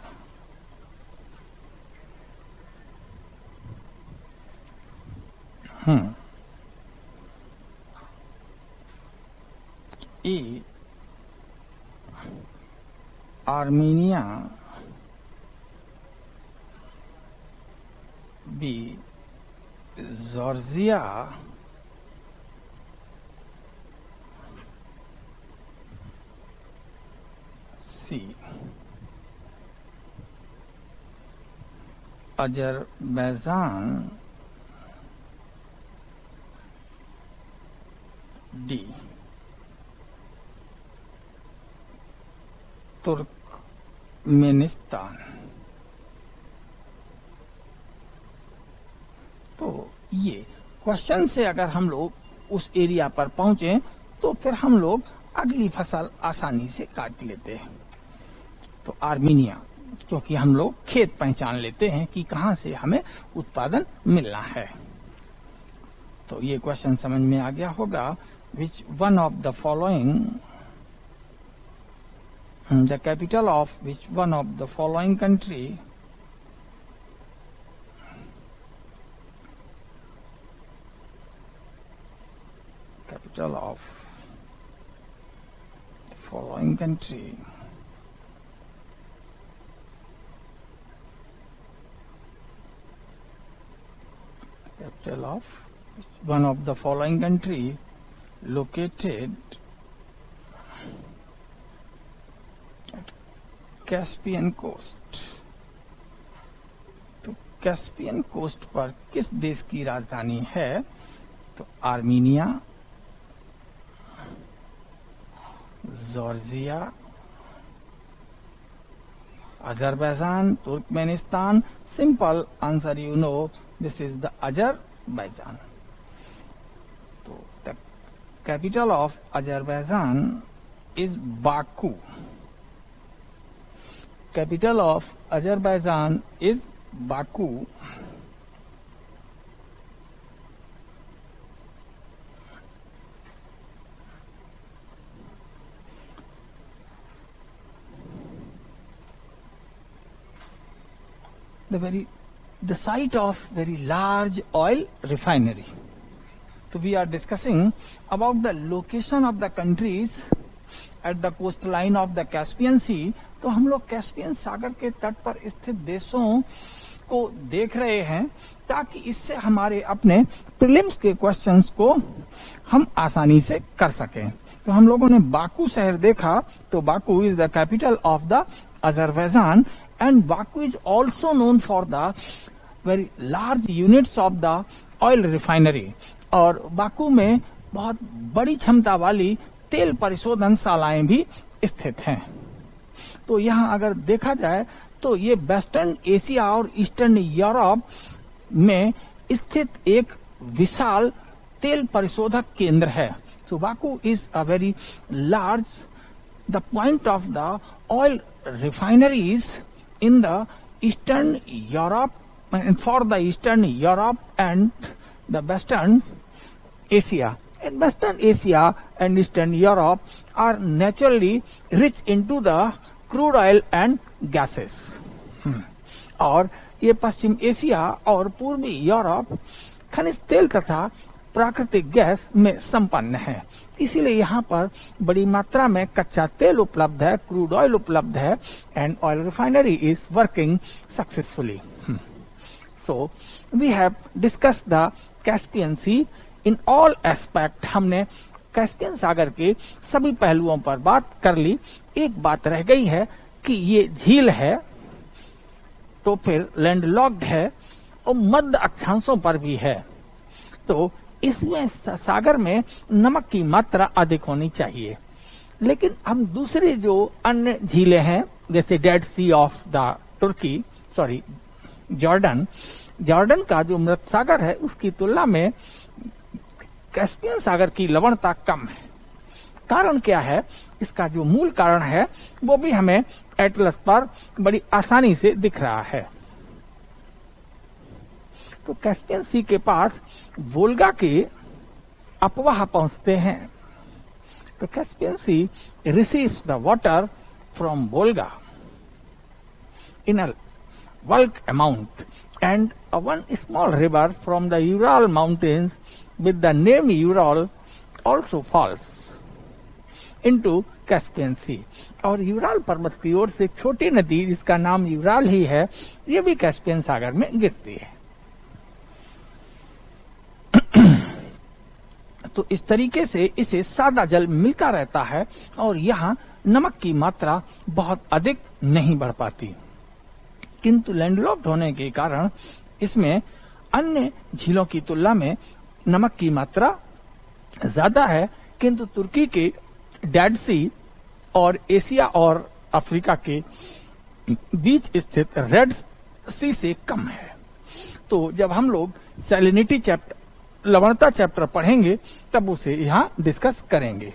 ए आर्मीनिया, बी जॉर्जिया, सी अजरबैजान, डी तुर्कमेनिस्तान। तो ये क्वेश्चन से अगर हम लोग उस एरिया पर पहुंचे तो फिर हम लोग अगली फसल आसानी से काट लेते हैं। तो आर्मीनिया, क्योंकि हम लोग खेत पहचान लेते हैं कि कहां से हमें उत्पादन मिलना है। तो ये क्वेश्चन समझ में आ गया होगा। Which one of the following the capital of which one of the following country capital of the following country capital of one of the following country located at Caspian coast। तो Caspian coast पर किस देश की राजधानी है? तो Armenia, Georgia, Azerbaijan, Turkmenistan. Simple answer you know, this is the Azerbaijan. तो the capital of Azerbaijan is Baku. Capital of Azerbaijan is Baku. The site of very large oil refinery. So we are discussing about the location of the countries at the coastline of the Caspian Sea. तो हम लोग Caspian सागर के तट पर स्थित देशों को देख रहे हैं ताकि इससे हमारे अपने प्रीलिम्स के क्वेश्चंस को हम आसानी से कर सकें। तो हम लोगों ने बाकू शहर देखा। तो Baku is the capital of the Azerbaijan and Baku is also known for the very large units of the oil refinery। और बाकू में बहुत बड़ी क्षमता वाली तेल परिशोधन शालाएं भी स्थित हैं। तो यहाँ अगर देखा जाए तो ये वेस्टर्न एशिया और ईस्टर्न यूरोप में स्थित एक विशाल तेल परिशोधक केंद्र है। So Baku is a very large the point of the oil refineries in the Eastern Europe and for the Eastern Europe and the Western Asia. And Western Asia and Eastern Europe are naturally rich into the crude oil and gases। और ये पश्चिम Asia और पूर्वी Europe खनिज तेल तथा प्राकृतिक gas में संपन्न है। इसीलिए यहाँ पर बड़ी मात्रा में कच्चा तेल उपलब्ध है, क्रूड ऑयल उपलब्ध है and oil refinery is working successfully. So we have discuss the Caspian Sea in all aspect. हमने कैस्पियन सागर के सभी पहलुओं पर बात कर ली। एक बात रह गई है कि ये झील है तो फिर लैंडलॉक्ड है और मध्य अक्षांशों पर भी है। तो इसमें सागर में नमक की मात्रा अधिक होनी चाहिए। लेकिन हम दूसरे जो अन्य झीलें हैं जैसे Dead Sea of the Turkey Jordan का जो मृत सागर है उसकी तुलना में कैस्पियन सागर की लवणता कम है। कारण क्या है? इसका जो मूल कारण है वो भी हमें एटलस पर बड़ी आसानी से दिख रहा है। तो कैस्पियन सी के पास वोल्गा के अपवाह पहुंचते हैं। तो Caspian Sea receives the water from Volga in a bulk amount and one small river from the Ural mountains with the name Ural also falls into Caspian Sea। और यूराल पर्वत की ओर से एक छोटी नदी जिसका नाम यूराल ही है ये भी कैस्पियन सागर में गिरती है। तो इस तरीके से इसे सादा जल मिलता रहता है और यहाँ नमक की मात्रा बहुत अधिक नहीं बढ़ पाती। किंतु लैंडलॉक्ड होने के कारण इसमें अन्य झीलों की तुलना में नमक की मात्रा ज्यादा है। किंतु तुर्की के डेड सी और एशिया और अफ्रीका के बीच स्थित रेड सी से कम है। तो जब हम लोग सैलिनिटी चैप्टर लवणता चैप्टर पढ़ेंगे तब उसे यहाँ डिस्कस करेंगे।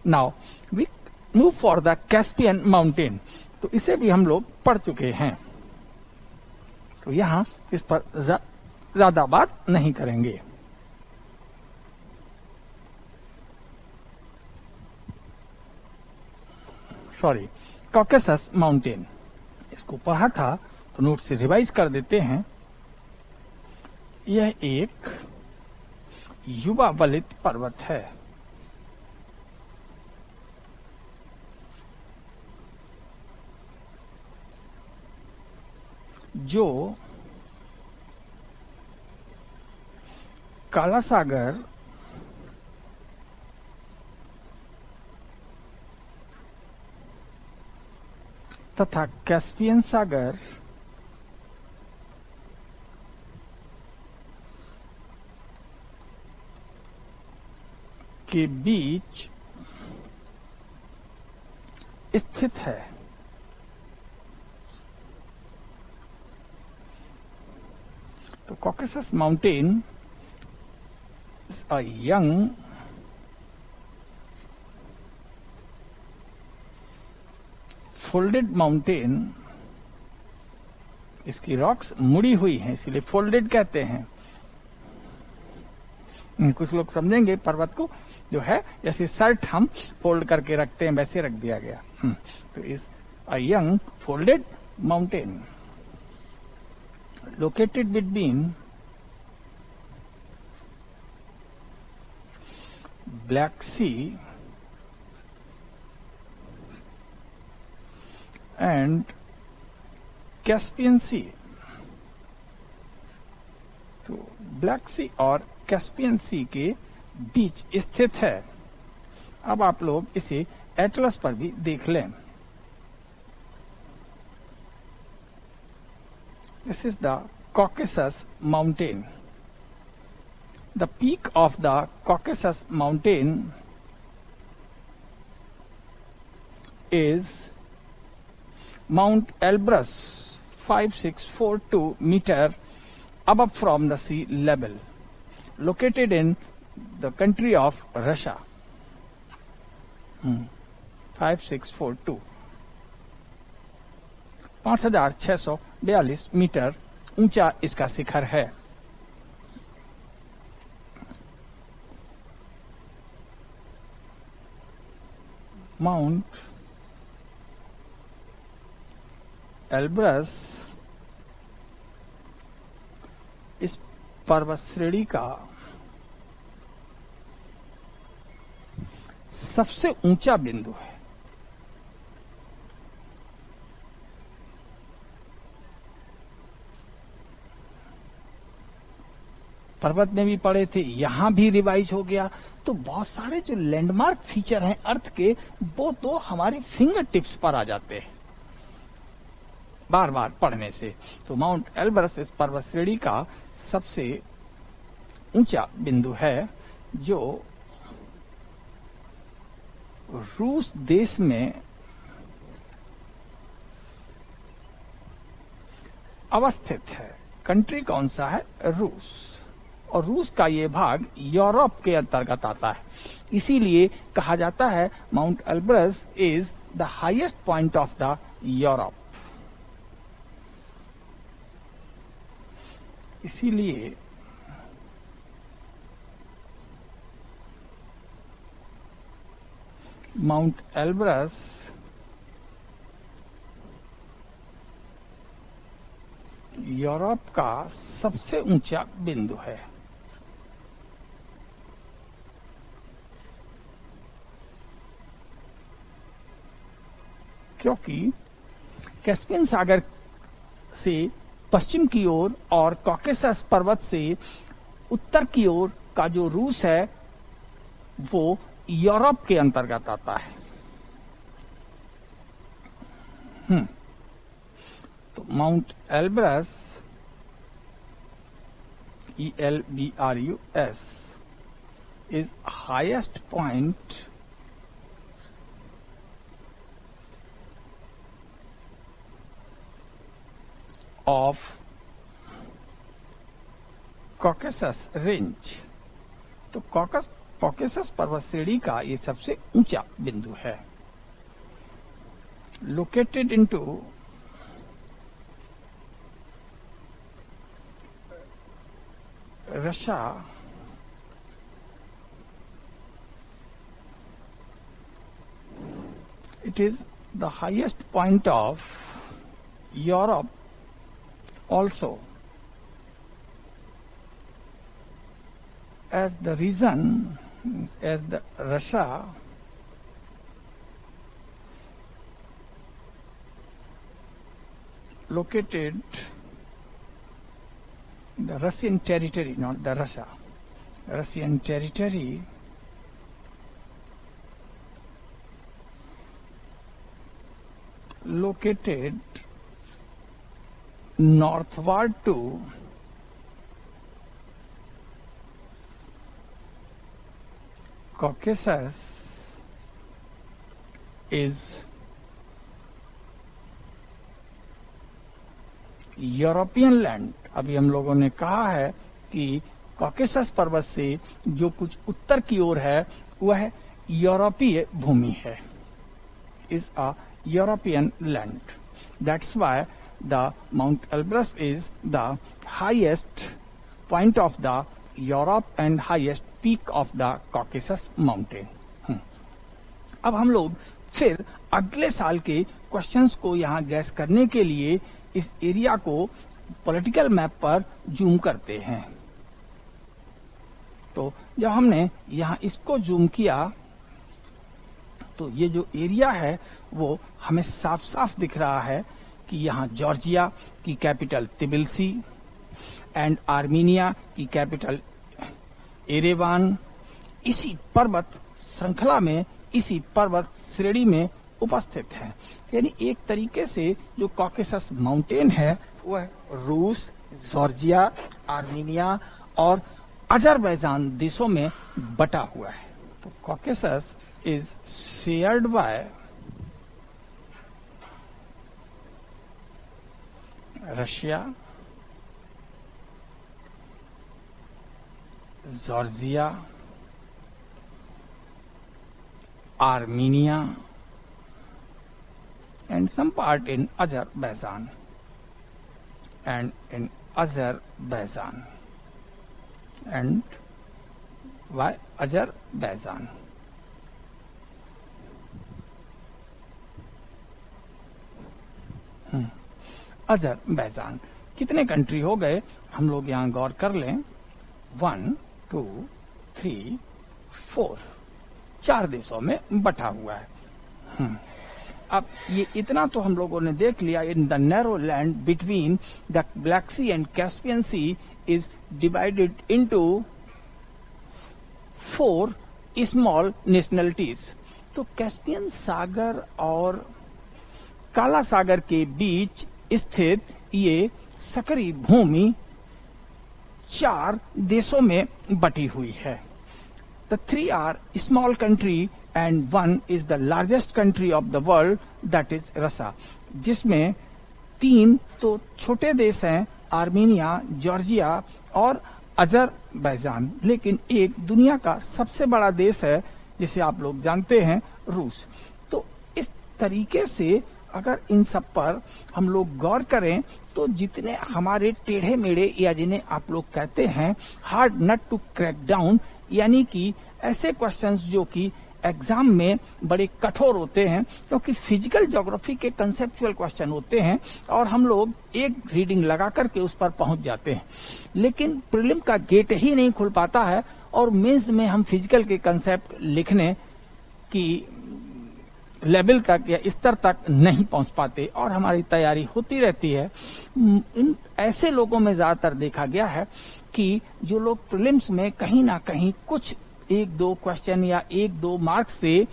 Now we move for the Caspian mountain. तो इसे भी हम लोग पढ़ चुके हैं, तो यहां इस पर ज्यादा बात नहीं करेंगे। सॉरी, कॉकेसस माउंटेन, इसको पढ़ा था तो नोट से रिवाइज कर देते हैं। यह एक युवा वलित पर्वत है। जो काला सागर तथा कैस्पियन सागर के बीच स्थित है। तो Caucasus mountain is a young folded mountain. इसकी रॉक्स मुड़ी हुई हैं, इसीलिए फोल्डेड कहते हैं। कुछ लोग समझेंगे पर्वत को जो है जैसे शर्ट हम फोल्ड करके रखते हैं, वैसे रख दिया गया। तो इस a young folded mountain located between Black Sea and Caspian Sea। तो ब्लैक सी और कैस्पियन सी के बीच स्थित है। अब आप लोग इसे एटलस पर भी देख लें। This is the Caucasus mountain. The peak of the Caucasus mountain is Mount Elbrus, 5642 meter above from the sea level, located in the country of Russia. 5642 5642 metre ऊंचा इसका शिखर है। माउंट एल्ब्रस इस पर्वत श्रेणी का सबसे ऊंचा बिंदु है। पर्वत में भी पढ़े थे, यहां भी रिवाइज हो गया। तो बहुत सारे जो लैंडमार्क फीचर हैं अर्थ के, वो तो हमारी फिंगर टिप्स पर आ जाते हैं बार बार पढ़ने से। तो माउंट एल्ब्रस इस पर्वत श्रेणी का सबसे ऊंचा बिंदु है, जो रूस देश में अवस्थित है। कंट्री कौन सा है? रूस। और रूस का ये भाग यूरोप के अंतर्गत आता है, इसीलिए कहा जाता है mount Elbrus is the highest point of the Europe. इसीलिए माउंट एल्ब्रस यूरोप का सबसे ऊंचा बिंदु है। क्योंकि कैस्पियन सागर से पश्चिम की ओर और कॉकेसस पर्वत से उत्तर की ओर का जो रूस है वो यूरोप के अंतर्गत आता है। तो mount Elbrus ELBRUS is highest point of Caucasus range। तो कॉकस कॉकेसस पर्वत श्रेणी का ये सबसे ऊंचा बिंदु है। Located into Russia, it is the highest point of Europe also, as the reason as the Russia located the Russian territory, not the Russia, Russian territory located northward to Caucasus is European land. अभी हम लोगों ने कहा है कि Caucasus पर्वत से जो कुछ उत्तर की ओर है वह यूरोपीय भूमि है, is a European land. That's why the mount Elbrus is the highest point of the Europe and highest peak of the Caucasus mountain. अब हम लोग फिर अगले साल के क्वेश्चंस को यहाँ गैस करने के लिए इस एरिया को पॉलिटिकल मैप पर जूम करते हैं। तो जब हमने यहाँ इसको जूम किया तो ये जो एरिया है वो हमें साफ साफ दिख रहा है कि यहाँ जॉर्जिया की कैपिटल तिबिलिसी एंड आर्मीनिया की कैपिटल एरेवान इसी पर्वत श्रृंखला में, इसी पर्वत श्रेणी में उपस्थित है। यानी एक तरीके से जो कॉकेसस माउंटेन है वह रूस, जॉर्जिया, आर्मीनिया और अजरबैजान देशों में बटा हुआ है। तो Caucasus is shared by Russia, Georgia, Armenia and some part in Azerbaijan and in Azerbaijan and why Azerbaijan? Azerbaijan कितने कंट्री हो गए हम लोग यहाँ गौर कर लें। 1 2 3 4 4 देशों में बटा हुआ है। अब ये इतना तो हम लोगों ने देख लिया। In the narrow land between the Black Sea and Caspian Sea is divided into 4 small nationalities. तो कैस्पियन सागर और काला सागर के बीच स्थित ये सकरी भूमि 4 देशों में बटी हुई है। The 3 are small country and 1 is the largest country of the world, that is Russia, जिसमें 3 तो छोटे देश हैं, आर्मीनिया, जॉर्जिया और अजरबैजान, लेकिन एक दुनिया का सबसे बड़ा देश है जिसे आप लोग जानते हैं, रूस। तो इस तरीके से अगर इन सब पर हम लोग गौर करें तो जितने हमारे टेढ़े मेढ़े या जिन्हें आप लोग कहते हैं hard nut to crack down, यानी कि ऐसे क्वेश्चंस जो कि एग्जाम में बड़े कठोर होते हैं क्योंकि फिजिकल ज्योग्राफी के कंसेप्चुअल क्वेश्चन होते हैं और हम लोग एक रीडिंग लगा करके उस पर पहुंच जाते हैं, लेकिन प्रीलिम का गेट ही नहीं खुल पाता है और मेंस में हम फिजिकल के कंसेप्ट लिखने की लेवल तक या स्तर तक नहीं पहुंच पाते और हमारी तैयारी होती रहती है। इन ऐसे लोगों में ज्यादातर देखा गया है कि जो लोग प्रीलिम्स में कहीं ना कहीं कुछ 1-2 क्वेश्चन या 1-2 मार्क्स से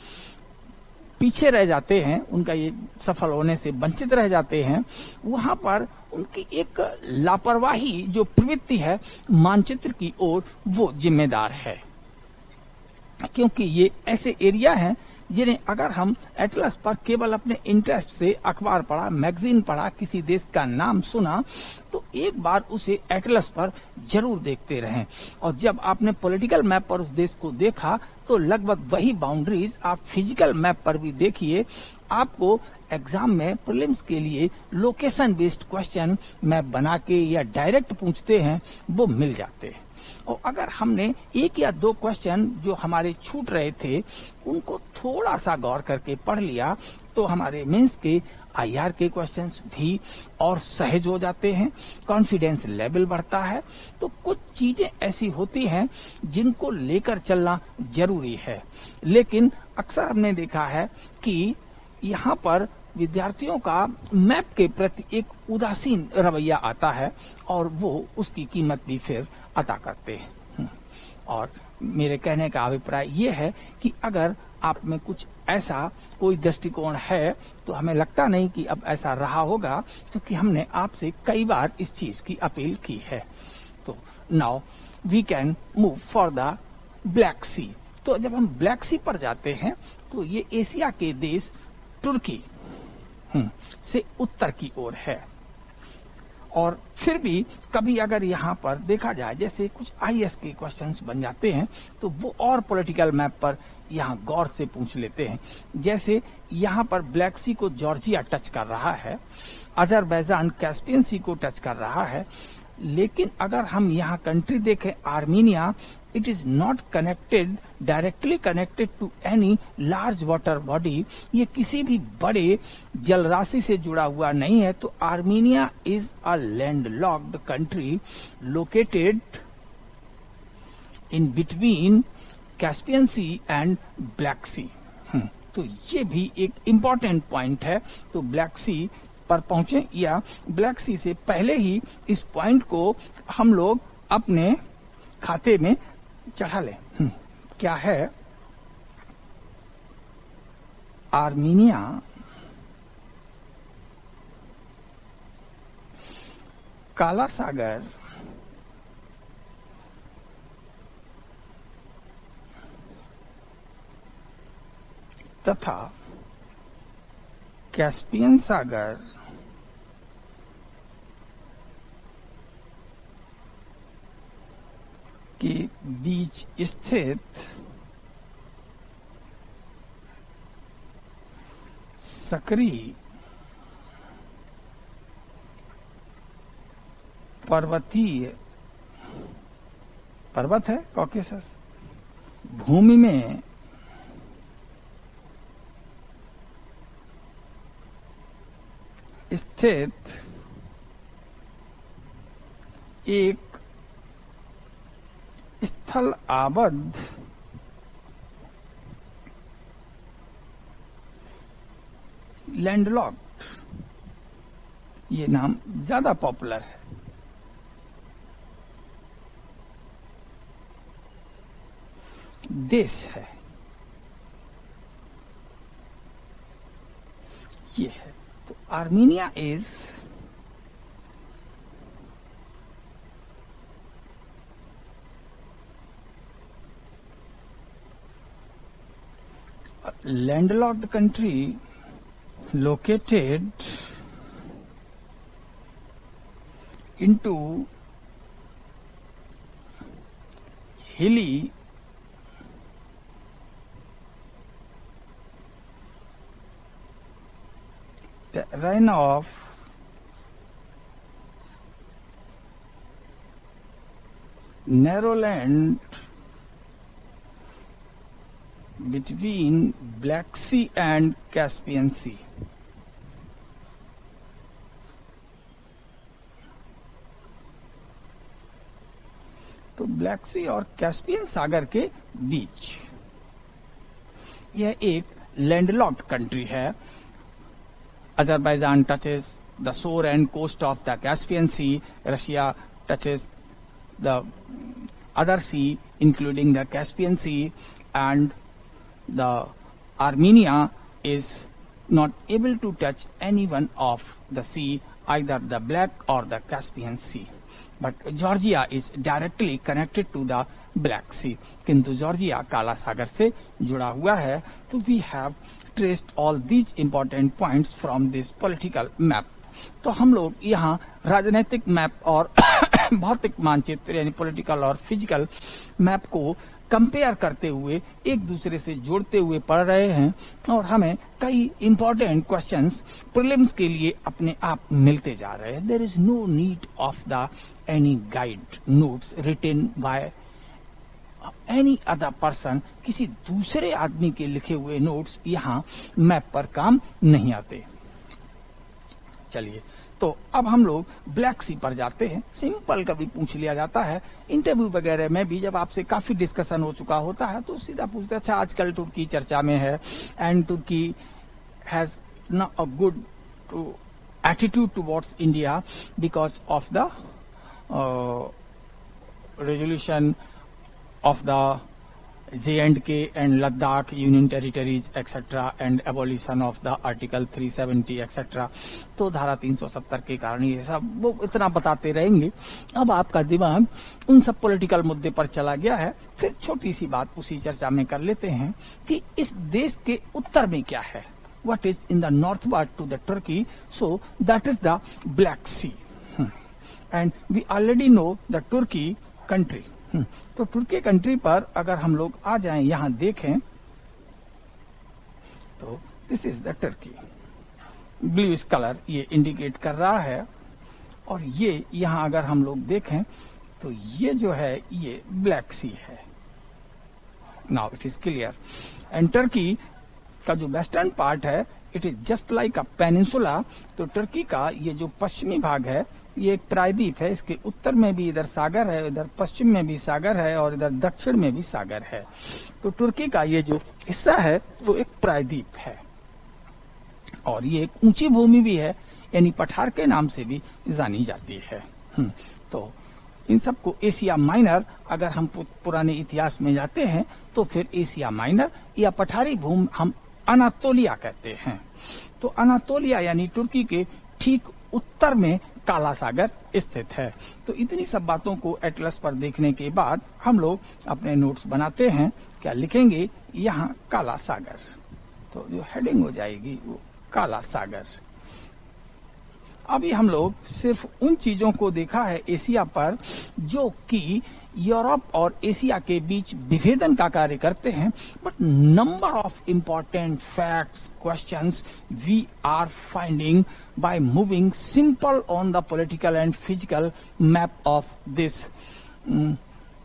पीछे रह जाते हैं, उनका ये सफल होने से वंचित रह जाते हैं, वहां पर उनकी एक लापरवाही जो प्रवृत्ति है मानचित्र की ओर वो जिम्मेदार है। क्योंकि ये ऐसे एरिया हैं जिन्हें अगर हम एटलस पर केवल अपने इंटरेस्ट से अखबार पढ़ा, मैगजीन पढ़ा, किसी देश का नाम सुना, तो एक बार उसे एटलस पर जरूर देखते रहें। और जब आपने पॉलिटिकल मैप पर उस देश को देखा तो लगभग वही बाउंड्रीज आप फिजिकल मैप पर भी देखिए। आपको एग्जाम में प्रीलिम्स के लिए लोकेशन बेस्ड क्वेश्चन मैप बना के या डायरेक्ट पूछते हैं, वो मिल जाते हैं। और अगर हमने एक या दो क्वेश्चन जो हमारे छूट रहे थे उनको थोड़ा सा गौर करके पढ़ लिया तो हमारे मेंस के आईआर के क्वेश्चंस भी और सहज हो जाते हैं, कॉन्फिडेंस लेवल बढ़ता है। तो कुछ चीजें ऐसी होती हैं जिनको लेकर चलना जरूरी है, लेकिन अक्सर हमने देखा है कि यहाँ पर विद्यार्थियों का मैप के प्रति एक उदासीन रवैया आता है और वो उसकी कीमत भी फिर अदा करते हैं। और मेरे कहने का अभिप्राय ये है कि अगर आप में कुछ ऐसा कोई दृष्टिकोण है तो हमें लगता नहीं कि अब ऐसा रहा होगा, क्योंकि हमने आपसे कई बार इस चीज की अपील की है। तो now we can move for the Black Sea. तो जब हम ब्लैक सी पर जाते हैं तो ये एशिया के देश तुर्की से उत्तर की ओर है। और फिर भी कभी अगर यहाँ पर देखा जाए जैसे कुछ आईएएस के क्वेश्चंस बन जाते हैं तो वो और पॉलिटिकल मैप पर यहाँ गौर से पूछ लेते हैं। जैसे यहाँ पर ब्लैक सी को जॉर्जिया टच कर रहा है, अजरबैजान कैस्पियन सी को टच कर रहा है, लेकिन अगर हम यहाँ कंट्री देखें Armenia, it is not connected, directly connected to any large water body. ये किसी भी बड़े जल राशि से जुड़ा हुआ नहीं है। तो Armenia is a landlocked country located in between Caspian Sea and Black Sea. तो ये भी एक इम्पॉर्टेंट पॉइंट है। तो ब्लैक सी पर पहुंचे या ब्लैक सी से पहले ही इस पॉइंट को हम लोग अपने खाते में चढ़ा लें। क्या है? आर्मीनिया काला सागर तथा कैस्पियन सागर के बीच स्थित सक्रिय पर्वतीय पर्वत है कॉकेसस भूमि में स्थित एक स्थल आबद्ध लैंडलॉक्ड, ये नाम ज्यादा पॉपुलर है, देश है। ये है। तो Armenia is landlocked country located into hilly terrain of narrow land between Black Sea and Caspian Sea. तो ब्लैक सी और कैस्पियन सागर के बीच यह एक लैंडलॉक्ड कंट्री है। Azerbaijan touches the shore and coast of the Caspian Sea, Russia touches the other sea including the Caspian Sea, and the Armenia is not able to touch any one of the sea, either the Black or the Caspian Sea. But Georgia is directly connected to the Black Sea, किंतु Georgia काला सागर से जुड़ा हुआ है। तो we have traced all these important points from this political map. तो हम लोग यहाँ राजनीतिक मैप और भौतिक मानचित्र यानी पॉलिटिकल और फिजिकल मैप को कंपेयर करते हुए एक दूसरे से जोड़ते हुए पढ़ रहे हैं और हमें कई इंपॉर्टेंट क्वेश्चंस प्रीलिम्स के लिए अपने आप मिलते जा रहे हैं। There is no need of the any guide notes written by any other person. किसी दूसरे आदमी के लिखे हुए नोट्स यहाँ मैप पर काम नहीं आते। चलिए, तो अब हम लोग ब्लैक सी पर जाते हैं। सिंपल कभी पूछ लिया जाता है इंटरव्यू वगैरह में भी, जब आपसे काफी डिस्कशन हो चुका होता है तो सीधा पूछते, अच्छा आजकल तुर्की चर्चा में है and Turkey has not a good attitude towards India because of the resolution of the J&K and Ladakh Union Territories etc. and abolition of the Article 370 etc. तो धारा 370 के कारण ये सब वो इतना बताते रहेंगे। अब आपका दिमाग उन सब पॉलिटिकल मुद्दे पर चला गया है। फिर छोटी सी बात उसी चर्चा में कर लेते हैं कि इस देश के उत्तर में क्या है। What is in the northward to the Turkey? So that is the Black Sea. And we already know the Turkey country. तो तुर्की कंट्री पर अगर हम लोग आ जाएं, यहां देखें तो this is the Turkey. Bluish colour ये इंडिकेट कर रहा है और ये यहां अगर हम लोग देखें तो ये जो है ये ब्लैक सी है। Now it is clear. And Turkey का जो वेस्टर्न पार्ट है it is just like a peninsula. तो टर्की का ये जो पश्चिमी भाग है ये एक प्रायद्वीप है। इसके उत्तर में भी इधर सागर है, इधर पश्चिम में भी सागर है और इधर दक्षिण में भी सागर है। तो तुर्की का ये जो हिस्सा है वो एक प्रायद्वीप है और ये एक ऊंची भूमि भी है, यानी पठार के नाम से भी जानी जाती है। तो इन सबको एशिया माइनर, अगर हम पुराने इतिहास में जाते हैं तो फिर एशिया माइनर या पठारी भूमि हम अनातोलिया कहते हैं। तो अनातोलिया यानी तुर्की के ठीक उत्तर में काला सागर स्थित है। तो इतनी सब बातों को एटलस पर देखने के बाद हम लोग अपने नोट्स बनाते हैं। क्या लिखेंगे? यहाँ काला सागर, तो जो हेडिंग हो जाएगी वो काला सागर। अभी हम लोग सिर्फ उन चीजों को देखा है एशिया पर जो कि यूरोप और एशिया के बीच विभेदन का कार्य करते हैं, but number of important facts questions we are finding by moving simple on the political and physical map of this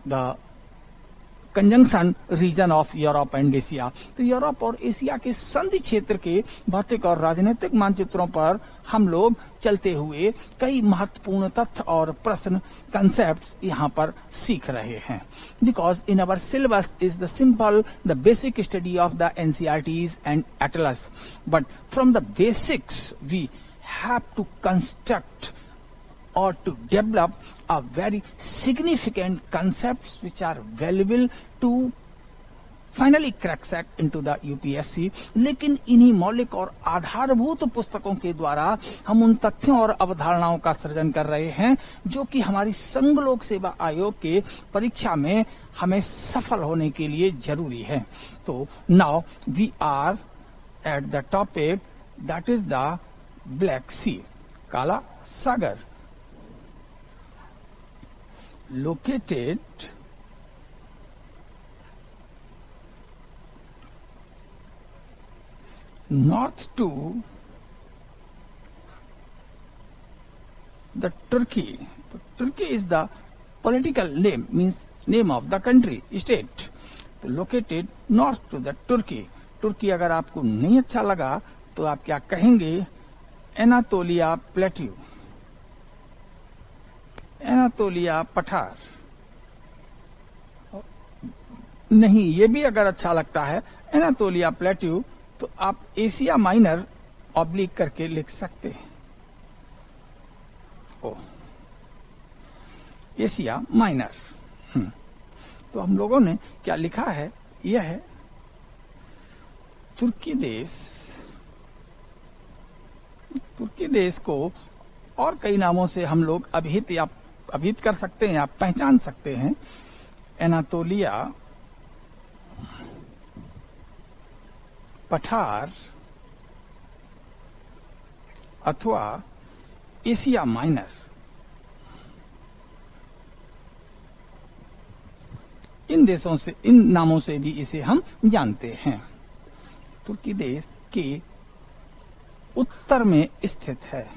the conjunction region of Europe and Asia। तो यूरोप और एशिया के संधि क्षेत्र के भौतिक और राजनीतिक मानचित्रों पर हम लोग चलते हुए कई महत्वपूर्ण तथ्य और प्रश्न कंसेप्ट्स यहाँ पर सीख रहे हैं। Because in our syllabus is the simple the basic study of the NCERTs and atlas, but from the basics we have to construct or to develop a very significant concepts which are valuable to finally crack into the UPSC। लेकिन इन्हीं मौलिक और आधारभूत पुस्तकों के द्वारा हम उन तथ्यों और अवधारणाओं का सृजन कर रहे हैं जो कि हमारी संघ लोक सेवा आयोग के परीक्षा में हमें सफल होने के लिए जरूरी है। तो now we are at the topic that is the Black Sea, काला सागर, located north to the Turkey. Turkey is the political name, means name of the country, state. तो located north to the Turkey. तुर्की अगर आपको नहीं अच्छा लगा तो आप क्या कहेंगे? एनातोलिया प्लेट्यू, एनातोलिया पठार। नहीं, ये भी अगर अच्छा लगता है एनातोलिया प्लेट्यू तो आप एशिया माइनर ऑब्लिक करके लिख सकते हैं। ओ, एशिया माइनर। तो हम लोगों ने क्या लिखा है? यह है तुर्की देश। तुर्की देश को और कई नामों से हम लोग अभिहित या अभिहित कर सकते हैं, आप पहचान सकते हैं। एनातोलिया, पठार अथवा एशिया माइनर, इन देशों से, इन नामों से भी इसे हम जानते हैं। तुर्की देश के उत्तर में स्थित है।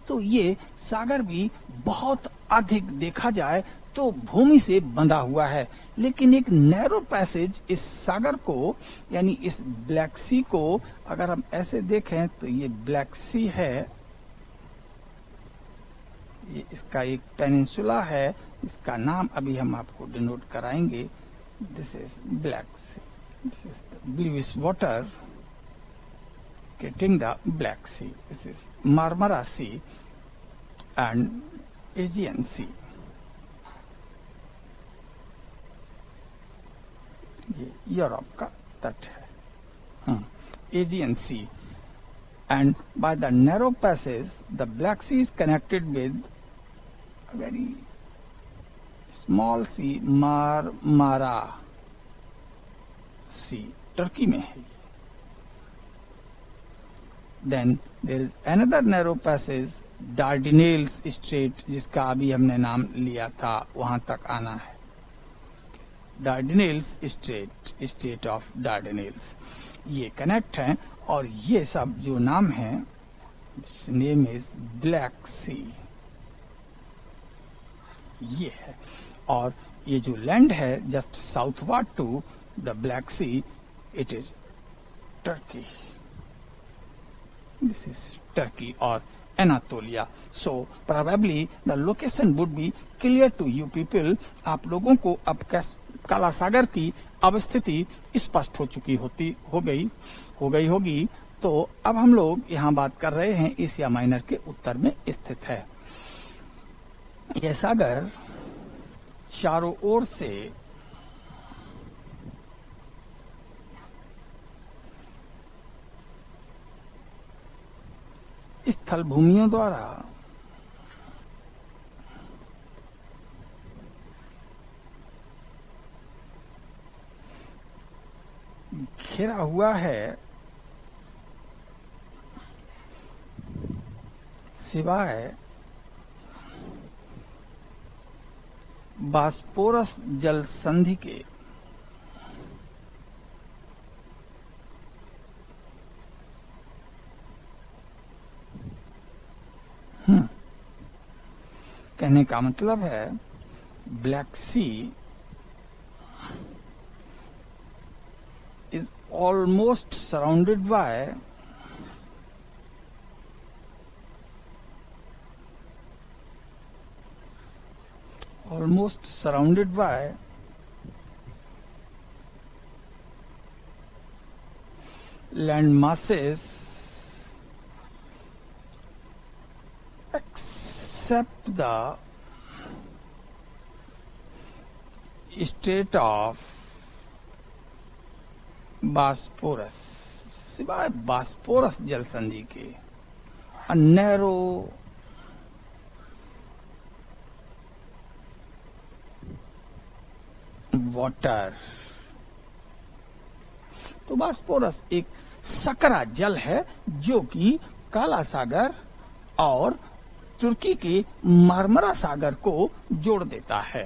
तो ये सागर भी बहुत अधिक देखा जाए तो भूमि से बंधा हुआ है, लेकिन एक नैरो पैसेज इस सागर को, यानी इस ब्लैक सी को अगर हम ऐसे देखें तो ये ब्लैक सी है, ये इसका एक पेनिनसुला है, इसका नाम अभी हम आपको डिनोट कराएंगे। This is Black Sea, this is the bluish water getting the Black Sea. This is Marmara Sea and Aegean Sea. ये यूरोप का तट है, Aegean Sea. And by the narrow passage, the Black Sea is connected with a very small sea, Marmara Sea, Turkey में है। Then there is another narrow passage, Dardanelles Strait, जिसका अभी हमने नाम लिया था, वहां तक आना है। Dardanelles Strait, state of Dardanelles, ये कनेक्ट हैं, और ये सब जो नाम है, नेम इज ब्लैक सी, ये है। और ये जो लैंड है just southward to the Black Sea, it is Turkey. This is Turkey or Anatolia. So probably the location would be clear to you people. आप लोगों को अब काला सागर की अवस्थिति स्पष्ट हो गई होगी। तो अब हम लोग यहाँ बात कर रहे हैं एशिया माइनर के उत्तर में स्थित है। यह सागर चारों ओर से स्थल भूमियों द्वारा घिरा हुआ है, सिवाय बास्पोरस जल संधि के। कहने का मतलब है Black Sea is almost surrounded by land masses except the state of Bosporus, सिवाय बास्पोरस जल संधि के। a narrow water. तो बास्पोरस एक सकरा जल है जो कि काला सागर और तुर्की के मार्मरा सागर को जोड़ देता है।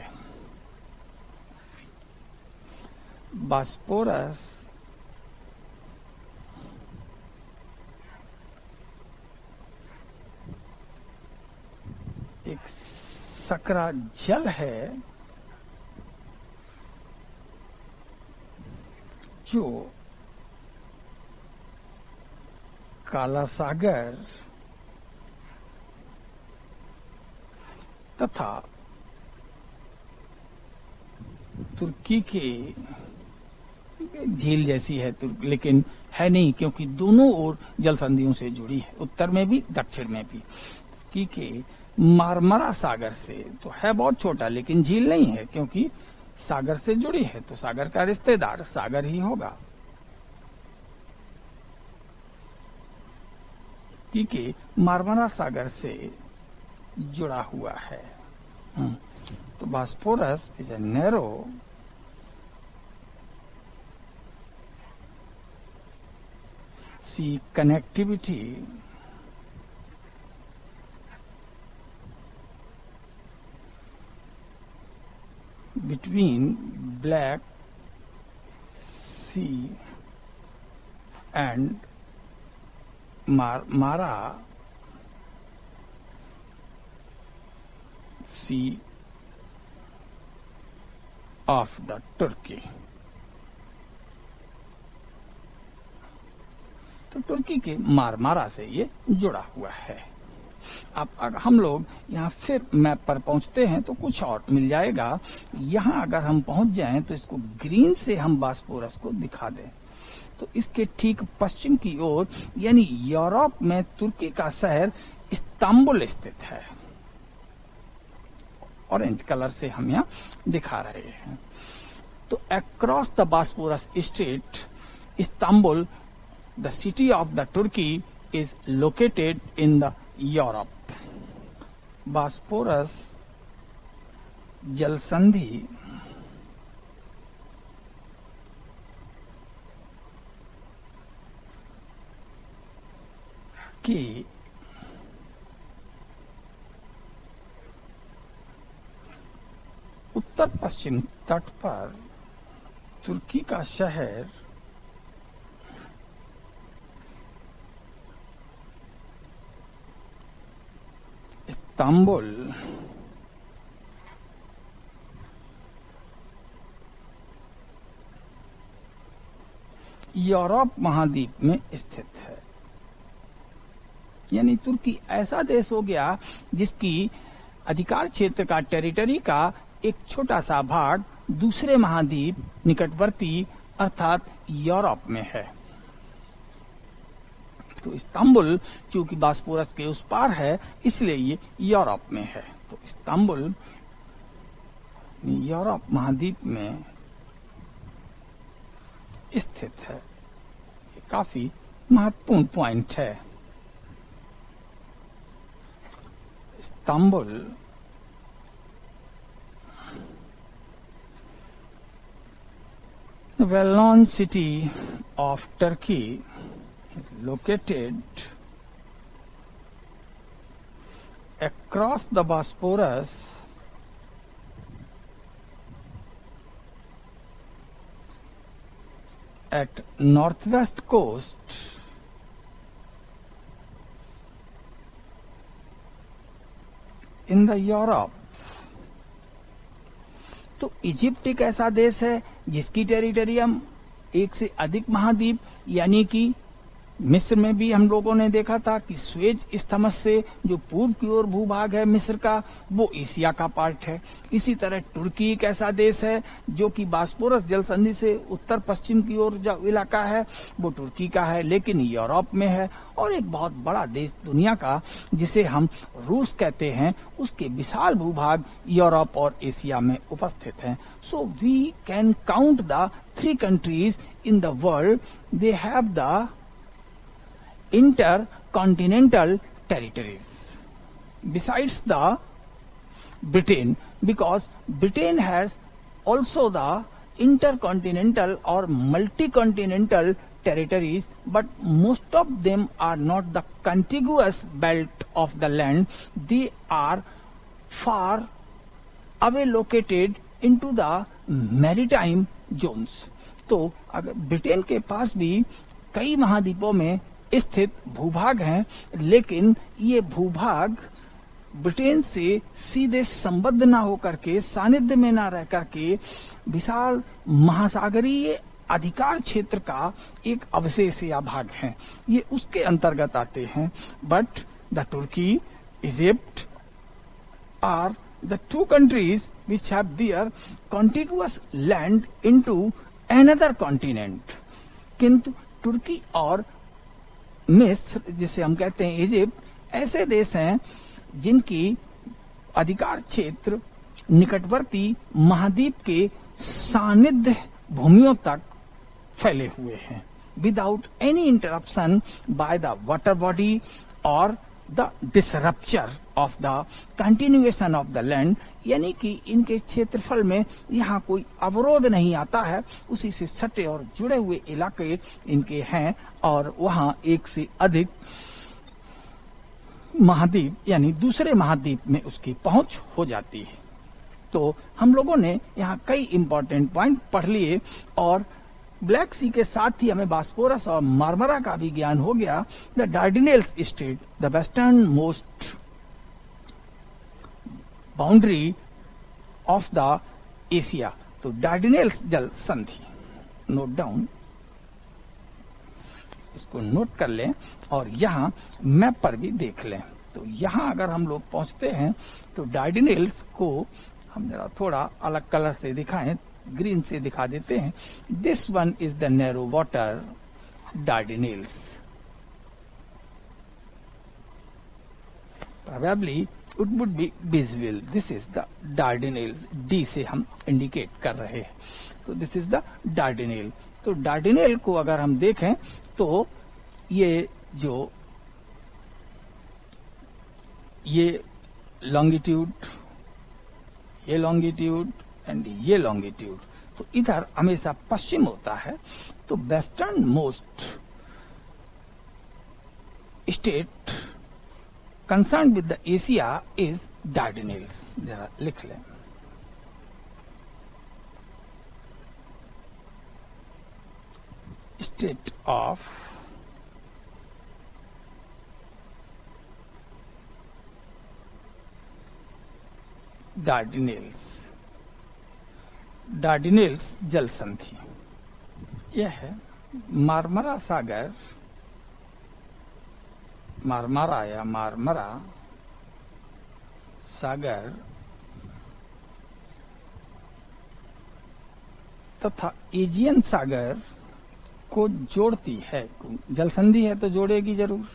बास्पोरस एक सकरा जल है जो काला सागर तथा तुर्की के झील जैसी है, लेकिन है नहीं क्योंकि दोनों ओर जल संधियों से जुड़ी है, उत्तर में भी दक्षिण में भी। तुर्की के मार्मरा सागर से तो है बहुत छोटा, लेकिन झील नहीं है क्योंकि सागर से जुड़ी है, तो सागर का रिश्तेदार सागर ही होगा। क्योंकि मार्मरा सागर से जुड़ा हुआ है। तो Bosphorus is a narrow sea connectivity between Black Sea and Mara Sea of the Turkey। तो तुर्की के मारमारा से ये जुड़ा हुआ है। अब अगर हम लोग यहाँ फिर मैप पर पहुंचते हैं तो कुछ और मिल जाएगा। यहाँ अगर हम पहुंच जाएं तो इसको ग्रीन से हम बास्पोरस को दिखा दें तो इसके ठीक पश्चिम की ओर यानी यूरोप में तुर्की का शहर इस्तांबुल स्थित है। ऑरेंज कलर से हम यहाँ दिखा रहे हैं। तो across the Bosporus strait Istanbul the city of the Turkey is located in the Europe. Bosporus जल संधि की उत्तर पश्चिम तट पर तुर्की का शहर इस्तांबुल यूरोप महाद्वीप में स्थित है। यानी तुर्की ऐसा देश हो गया जिसकी अधिकार क्षेत्र का टेरिटरी का एक छोटा सा भाग दूसरे महाद्वीप निकटवर्ती अर्थात यूरोप में है। तो इस्तांबुल चूंकि बास्पोरस के उस पार है इसलिए ये यूरोप में है। तो इस्तांबुल यूरोप महाद्वीप में स्थित है। ये काफी महत्वपूर्ण पॉइंट है। Istanbul well-known city of Turkey located across the Bosphorus at northwest coast in the Europe। तो इजिप्ट एक ऐसा देश है जिसकी टेरिटोरियम एक से अधिक महाद्वीप यानी कि मिस्र में भी हम लोगों ने देखा था कि स्वेज स्थमस से जो पूर्व की ओर भूभाग है मिस्र का वो एशिया का पार्ट है। इसी तरह तुर्की एक ऐसा देश है जो कि बास्पोरस जल संधि से उत्तर पश्चिम की ओर जो इलाका है वो तुर्की का है लेकिन यूरोप में है। और एक बहुत बड़ा देश दुनिया का जिसे हम रूस कहते हैं उसके विशाल भूभाग यूरोप और एशिया में उपस्थित हैं। So we can count the 3 countries in the world they have the intercontinental territories besides the Britain, because Britain has also the intercontinental or multi-continental territories, but most of them are not the contiguous belt of the land. They are far away located into the maritime zones। तो अगर Britain के पास भी कई महाद्वीपों में स्थित भूभाग हैं लेकिन ये भूभाग ब्रिटेन से सीधे संबद्ध ना होकर के सानिध्य में ना रह करके विशाल महासागरीय अधिकार क्षेत्र का एक अवशेष या भाग हैं। ये उसके अंतर्गत आते हैं। But the Turkey Egypt are the 2 countries which have their contiguous land into another continent। किंतु तुर्की और मिस्र जिसे हम कहते हैं इजिप्ट ऐसे देश हैं जिनकी अधिकार क्षेत्र निकटवर्ती महाद्वीप के सानिध्य भूमियों तक फैले हुए हैं without any interruption by the water body और the disruption of the continuation of the land, यानी कि इनके क्षेत्रफल में यहाँ कोई अवरोध नहीं आता है, उसी से सटे और जुड़े हुए इलाके इनके हैं और वहाँ एक से अधिक महाद्वीप यानी दूसरे महाद्वीप में उसकी पहुंच हो जाती है। तो हम लोगों ने यहाँ कई इंपॉर्टेंट पॉइंट पढ़ लिए और ब्लैक सी के साथ ही हमें बास्पोरस और मार्मरा का भी ज्ञान हो गया। The Dardanelles strait the westernmost boundary of the Asia. तो डार्डिनेल्स जल संधि नोट डाउन, इसको नोट कर लें और यहाँ मैप पर भी देख लें। तो यहाँ अगर हम लोग पहुंचते हैं तो डार्डिनेल्स को हम जरा थोड़ा अलग कलर से दिखाएं, ग्रीन से दिखा देते हैं। This one is the narrow water Dardanelles, probably it would be visible. This is the Dardanelles, D से हम इंडिकेट कर रहे हैं। तो दिस इज द डार्डिनेल। तो डार्डिनेल को अगर हम देखें तो ये लॉन्गिट्यूड, ये लॉन्गिट्यूड एंड ये लॉन्गिट्यूड, तो इधर हमेशा पश्चिम होता है। तो westernmost strait concern with the Asia is Dardanelles. जरा लिख लें। स्टेट ऑफ डार्डिनेल्स, डार्डिनेल्स जल संधि यह है। मार्मरा सागर, मार्मरा या मार्मरा सागर तथा एजियन सागर को जोड़ती है। जल संधि है तो जोड़ेगी जरूर।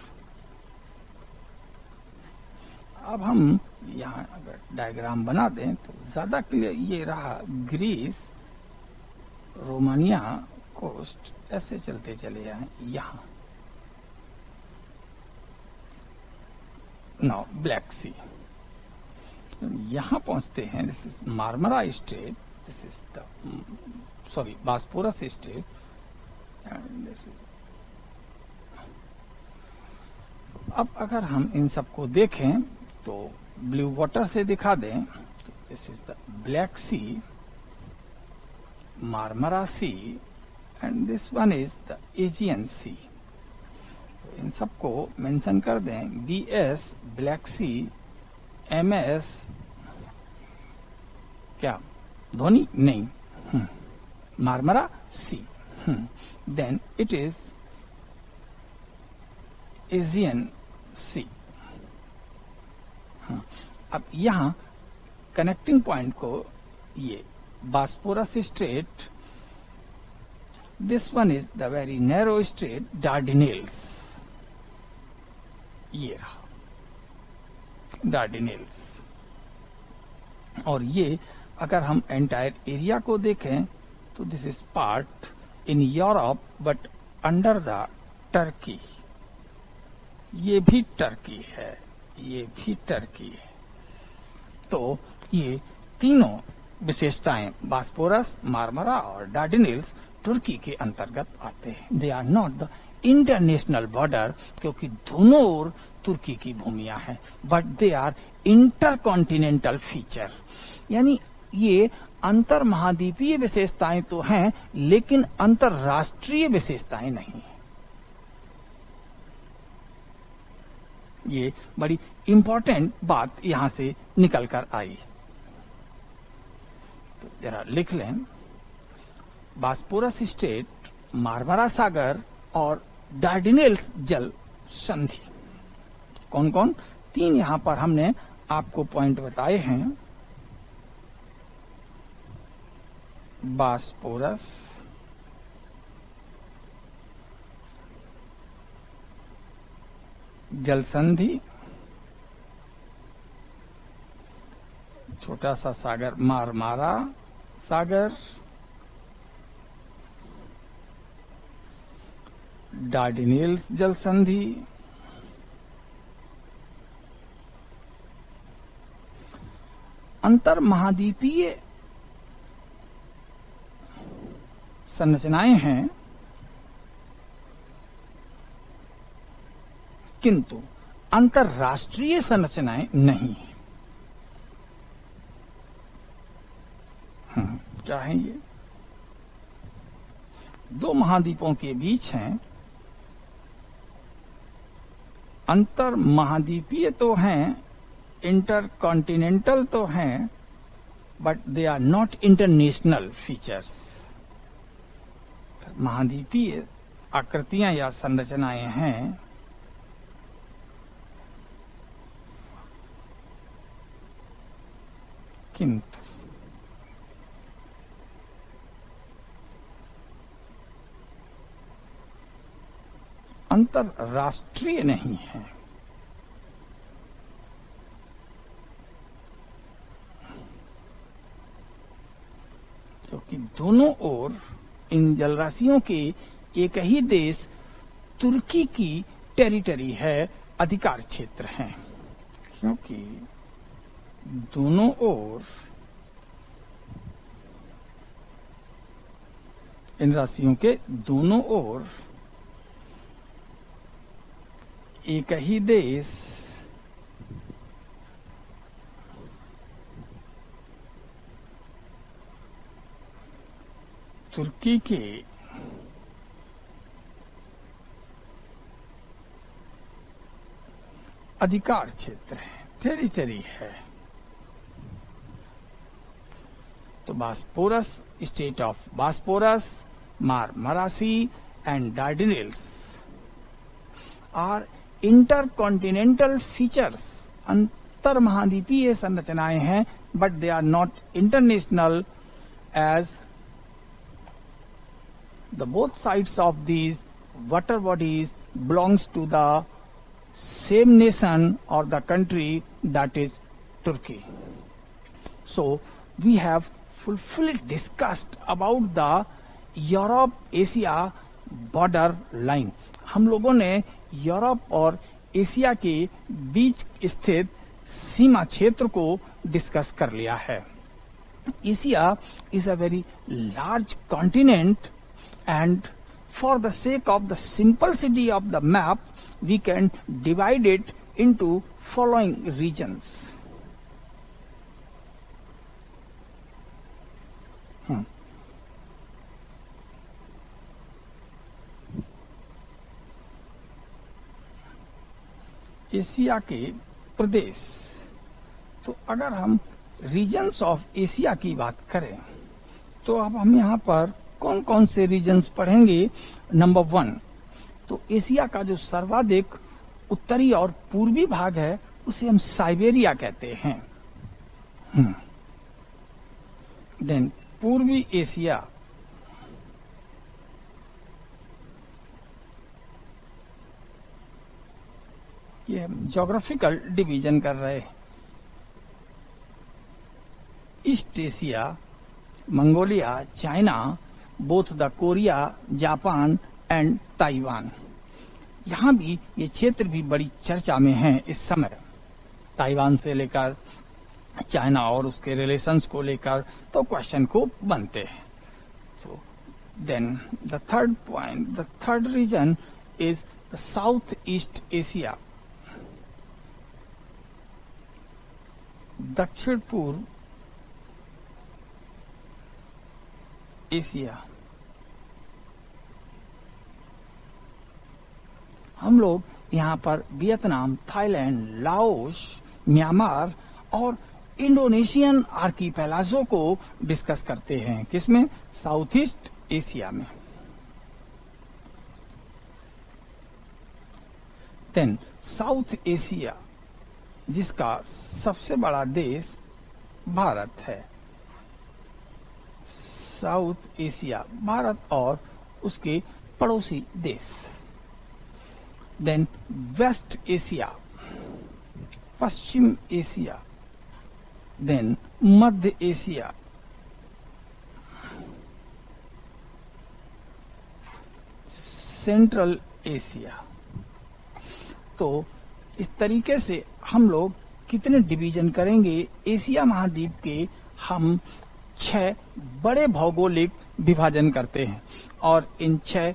अब हम यहाँ अगर डायग्राम बना दें तो ज्यादा क्लियर, ये रहा ग्रीस, रोमानिया कोस्ट, ऐसे चलते चले जाएं यहाँ। नाउ ब्लैक सी, यहाँ पहुंचते हैं। This is मार्मरा state, this is the sorry Bosporus state. अब अगर हम इन सबको देखें तो ब्लू वाटर से दिखा दें तो this is the Black Sea, Marmara Sea and this one is the Aegean Sea. इन सबको मेंशन कर दें, B S Black Sea, M S क्या धोनी नहीं, Marmara Sea, then it is Aegean Sea. अब यहां कनेक्टिंग पॉइंट को ये Bosporus strait, this one is the very narrow strait Dardanelles, ये रहा डार्डिनेल्स। और ये अगर हम एंटायर एरिया को देखें तो this is part in Europe but under the Turkey. ये भी टर्की है, ये भी टर्की है। तो ये तीनों विशेषताएं बास्पोरस, मार्मरा और डार्डिनेल्स तुर्की के अंतर्गत आते हैं। They are not the international border, क्योंकि दोनों ओर तुर्की की भूमियां हैं, but they are intercontinental feature, यानी ये अंतर महाद्वीपीय विशेषताएं तो हैं लेकिन अंतरराष्ट्रीय विशेषताएं नहीं है। ये बड़ी इंपॉर्टेंट बात यहां से निकल कर आई। तो जरा लिख लें, बास्पोरस स्टेट, मार्मरा सागर और डार्डिनेल्स जल संधि। कौन कौन? तीन यहां पर हमने आपको पॉइंट बताए हैं। बास्पोरस, जल संधि, छोटा सा सागर मारमारा सागर, डार्डिनेल्स जल संधि, अंतर महाद्वीपीय संरचनाएं हैं, किंतु अंतरराष्ट्रीय संरचनाएं नहीं है। क्या है ये? दो महाद्वीपों के बीच हैं, अंतर महाद्वीपीय तो हैं, इंटरकॉन्टिनेंटल तो हैं, but they are not international features. महाद्वीपीय आकृतियां या संरचनाएं हैं, किंतु अंतरराष्ट्रीय नहीं है। क्योंकि दोनों ओर इन जलराशियों के एक ही देश तुर्की की टेरिटरी है, अधिकार क्षेत्र है। क्योंकि दोनों ओर इन राशियों के दोनों ओर एक ही देश तुर्की के अधिकार क्षेत्र है, टेरिटरी है। तो Bosporus, strait of Bosporus, Marmara Sea and Dardanelles are intercontinental features. अंतर महाद्वीपीय संरचनाएं हैं, but they are not international, as the both sides of these water bodies belongs to the same nation or the country, that is Turkey. So we have fully discussed about the Europe-Asia border line. हम लोगों ने Europe और Asia के बीच स्थित सीमा क्षेत्र को discuss कर लिया है। Asia is a very large continent, and for the sake of the simplicity of the map, we can divide it into following regions. Asia के प्रदेश, तो अगर हम रीजन्स ऑफ एशिया की बात करें तो अब हम यहाँ पर कौन कौन से रीजन्स पढ़ेंगे। नंबर 1, तो एशिया का जो सर्वाधिक उत्तरी और पूर्वी भाग है उसे हम साइबेरिया कहते हैं। देन पूर्वी एशिया, ये हम ज्योग्राफिकल डिवीजन कर रहे हैं। East Asia, Mongolia, China, both the Korea, Japan and Taiwan. यहाँ भी ये क्षेत्र भी बड़ी चर्चा में है इस समय, ताइवान से लेकर चाइना और उसके रिलेशंस को लेकर तो क्वेश्चन को बनते हैं। तो then the third point, the third region is the south east Asia, दक्षिण पूर्व एशिया। हम लोग यहाँ पर वियतनाम, थाईलैंड, लाओस, म्यांमार और इंडोनेशियन आर्कीपेलागो को डिस्कस करते हैं। किसमें? साउथ ईस्ट एशिया में। देन साउथ एशिया, जिसका सबसे बड़ा देश भारत है। साउथ एशिया, भारत और उसके पड़ोसी देश। देन वेस्ट एशिया, पश्चिम एशिया। देन मध्य एशिया, सेंट्रल एशिया। तो इस तरीके से हम लोग कितने डिवीजन करेंगे एशिया महाद्वीप के, हम 6 बड़े भौगोलिक विभाजन करते हैं और इन 6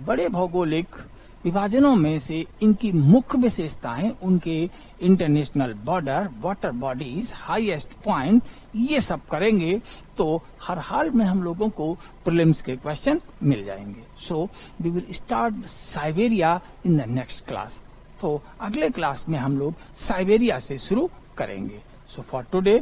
बड़े भौगोलिक विभाजनों में से इनकी मुख्य विशेषताएं, उनके international border, water bodies, highest point, ये सब करेंगे तो हर हाल में हम लोगों को प्रीलिम्स के क्वेश्चन मिल जाएंगे. So we will start Siberia in the next class. तो अगले क्लास में हम लोग साइबेरिया से शुरू करेंगे. So for today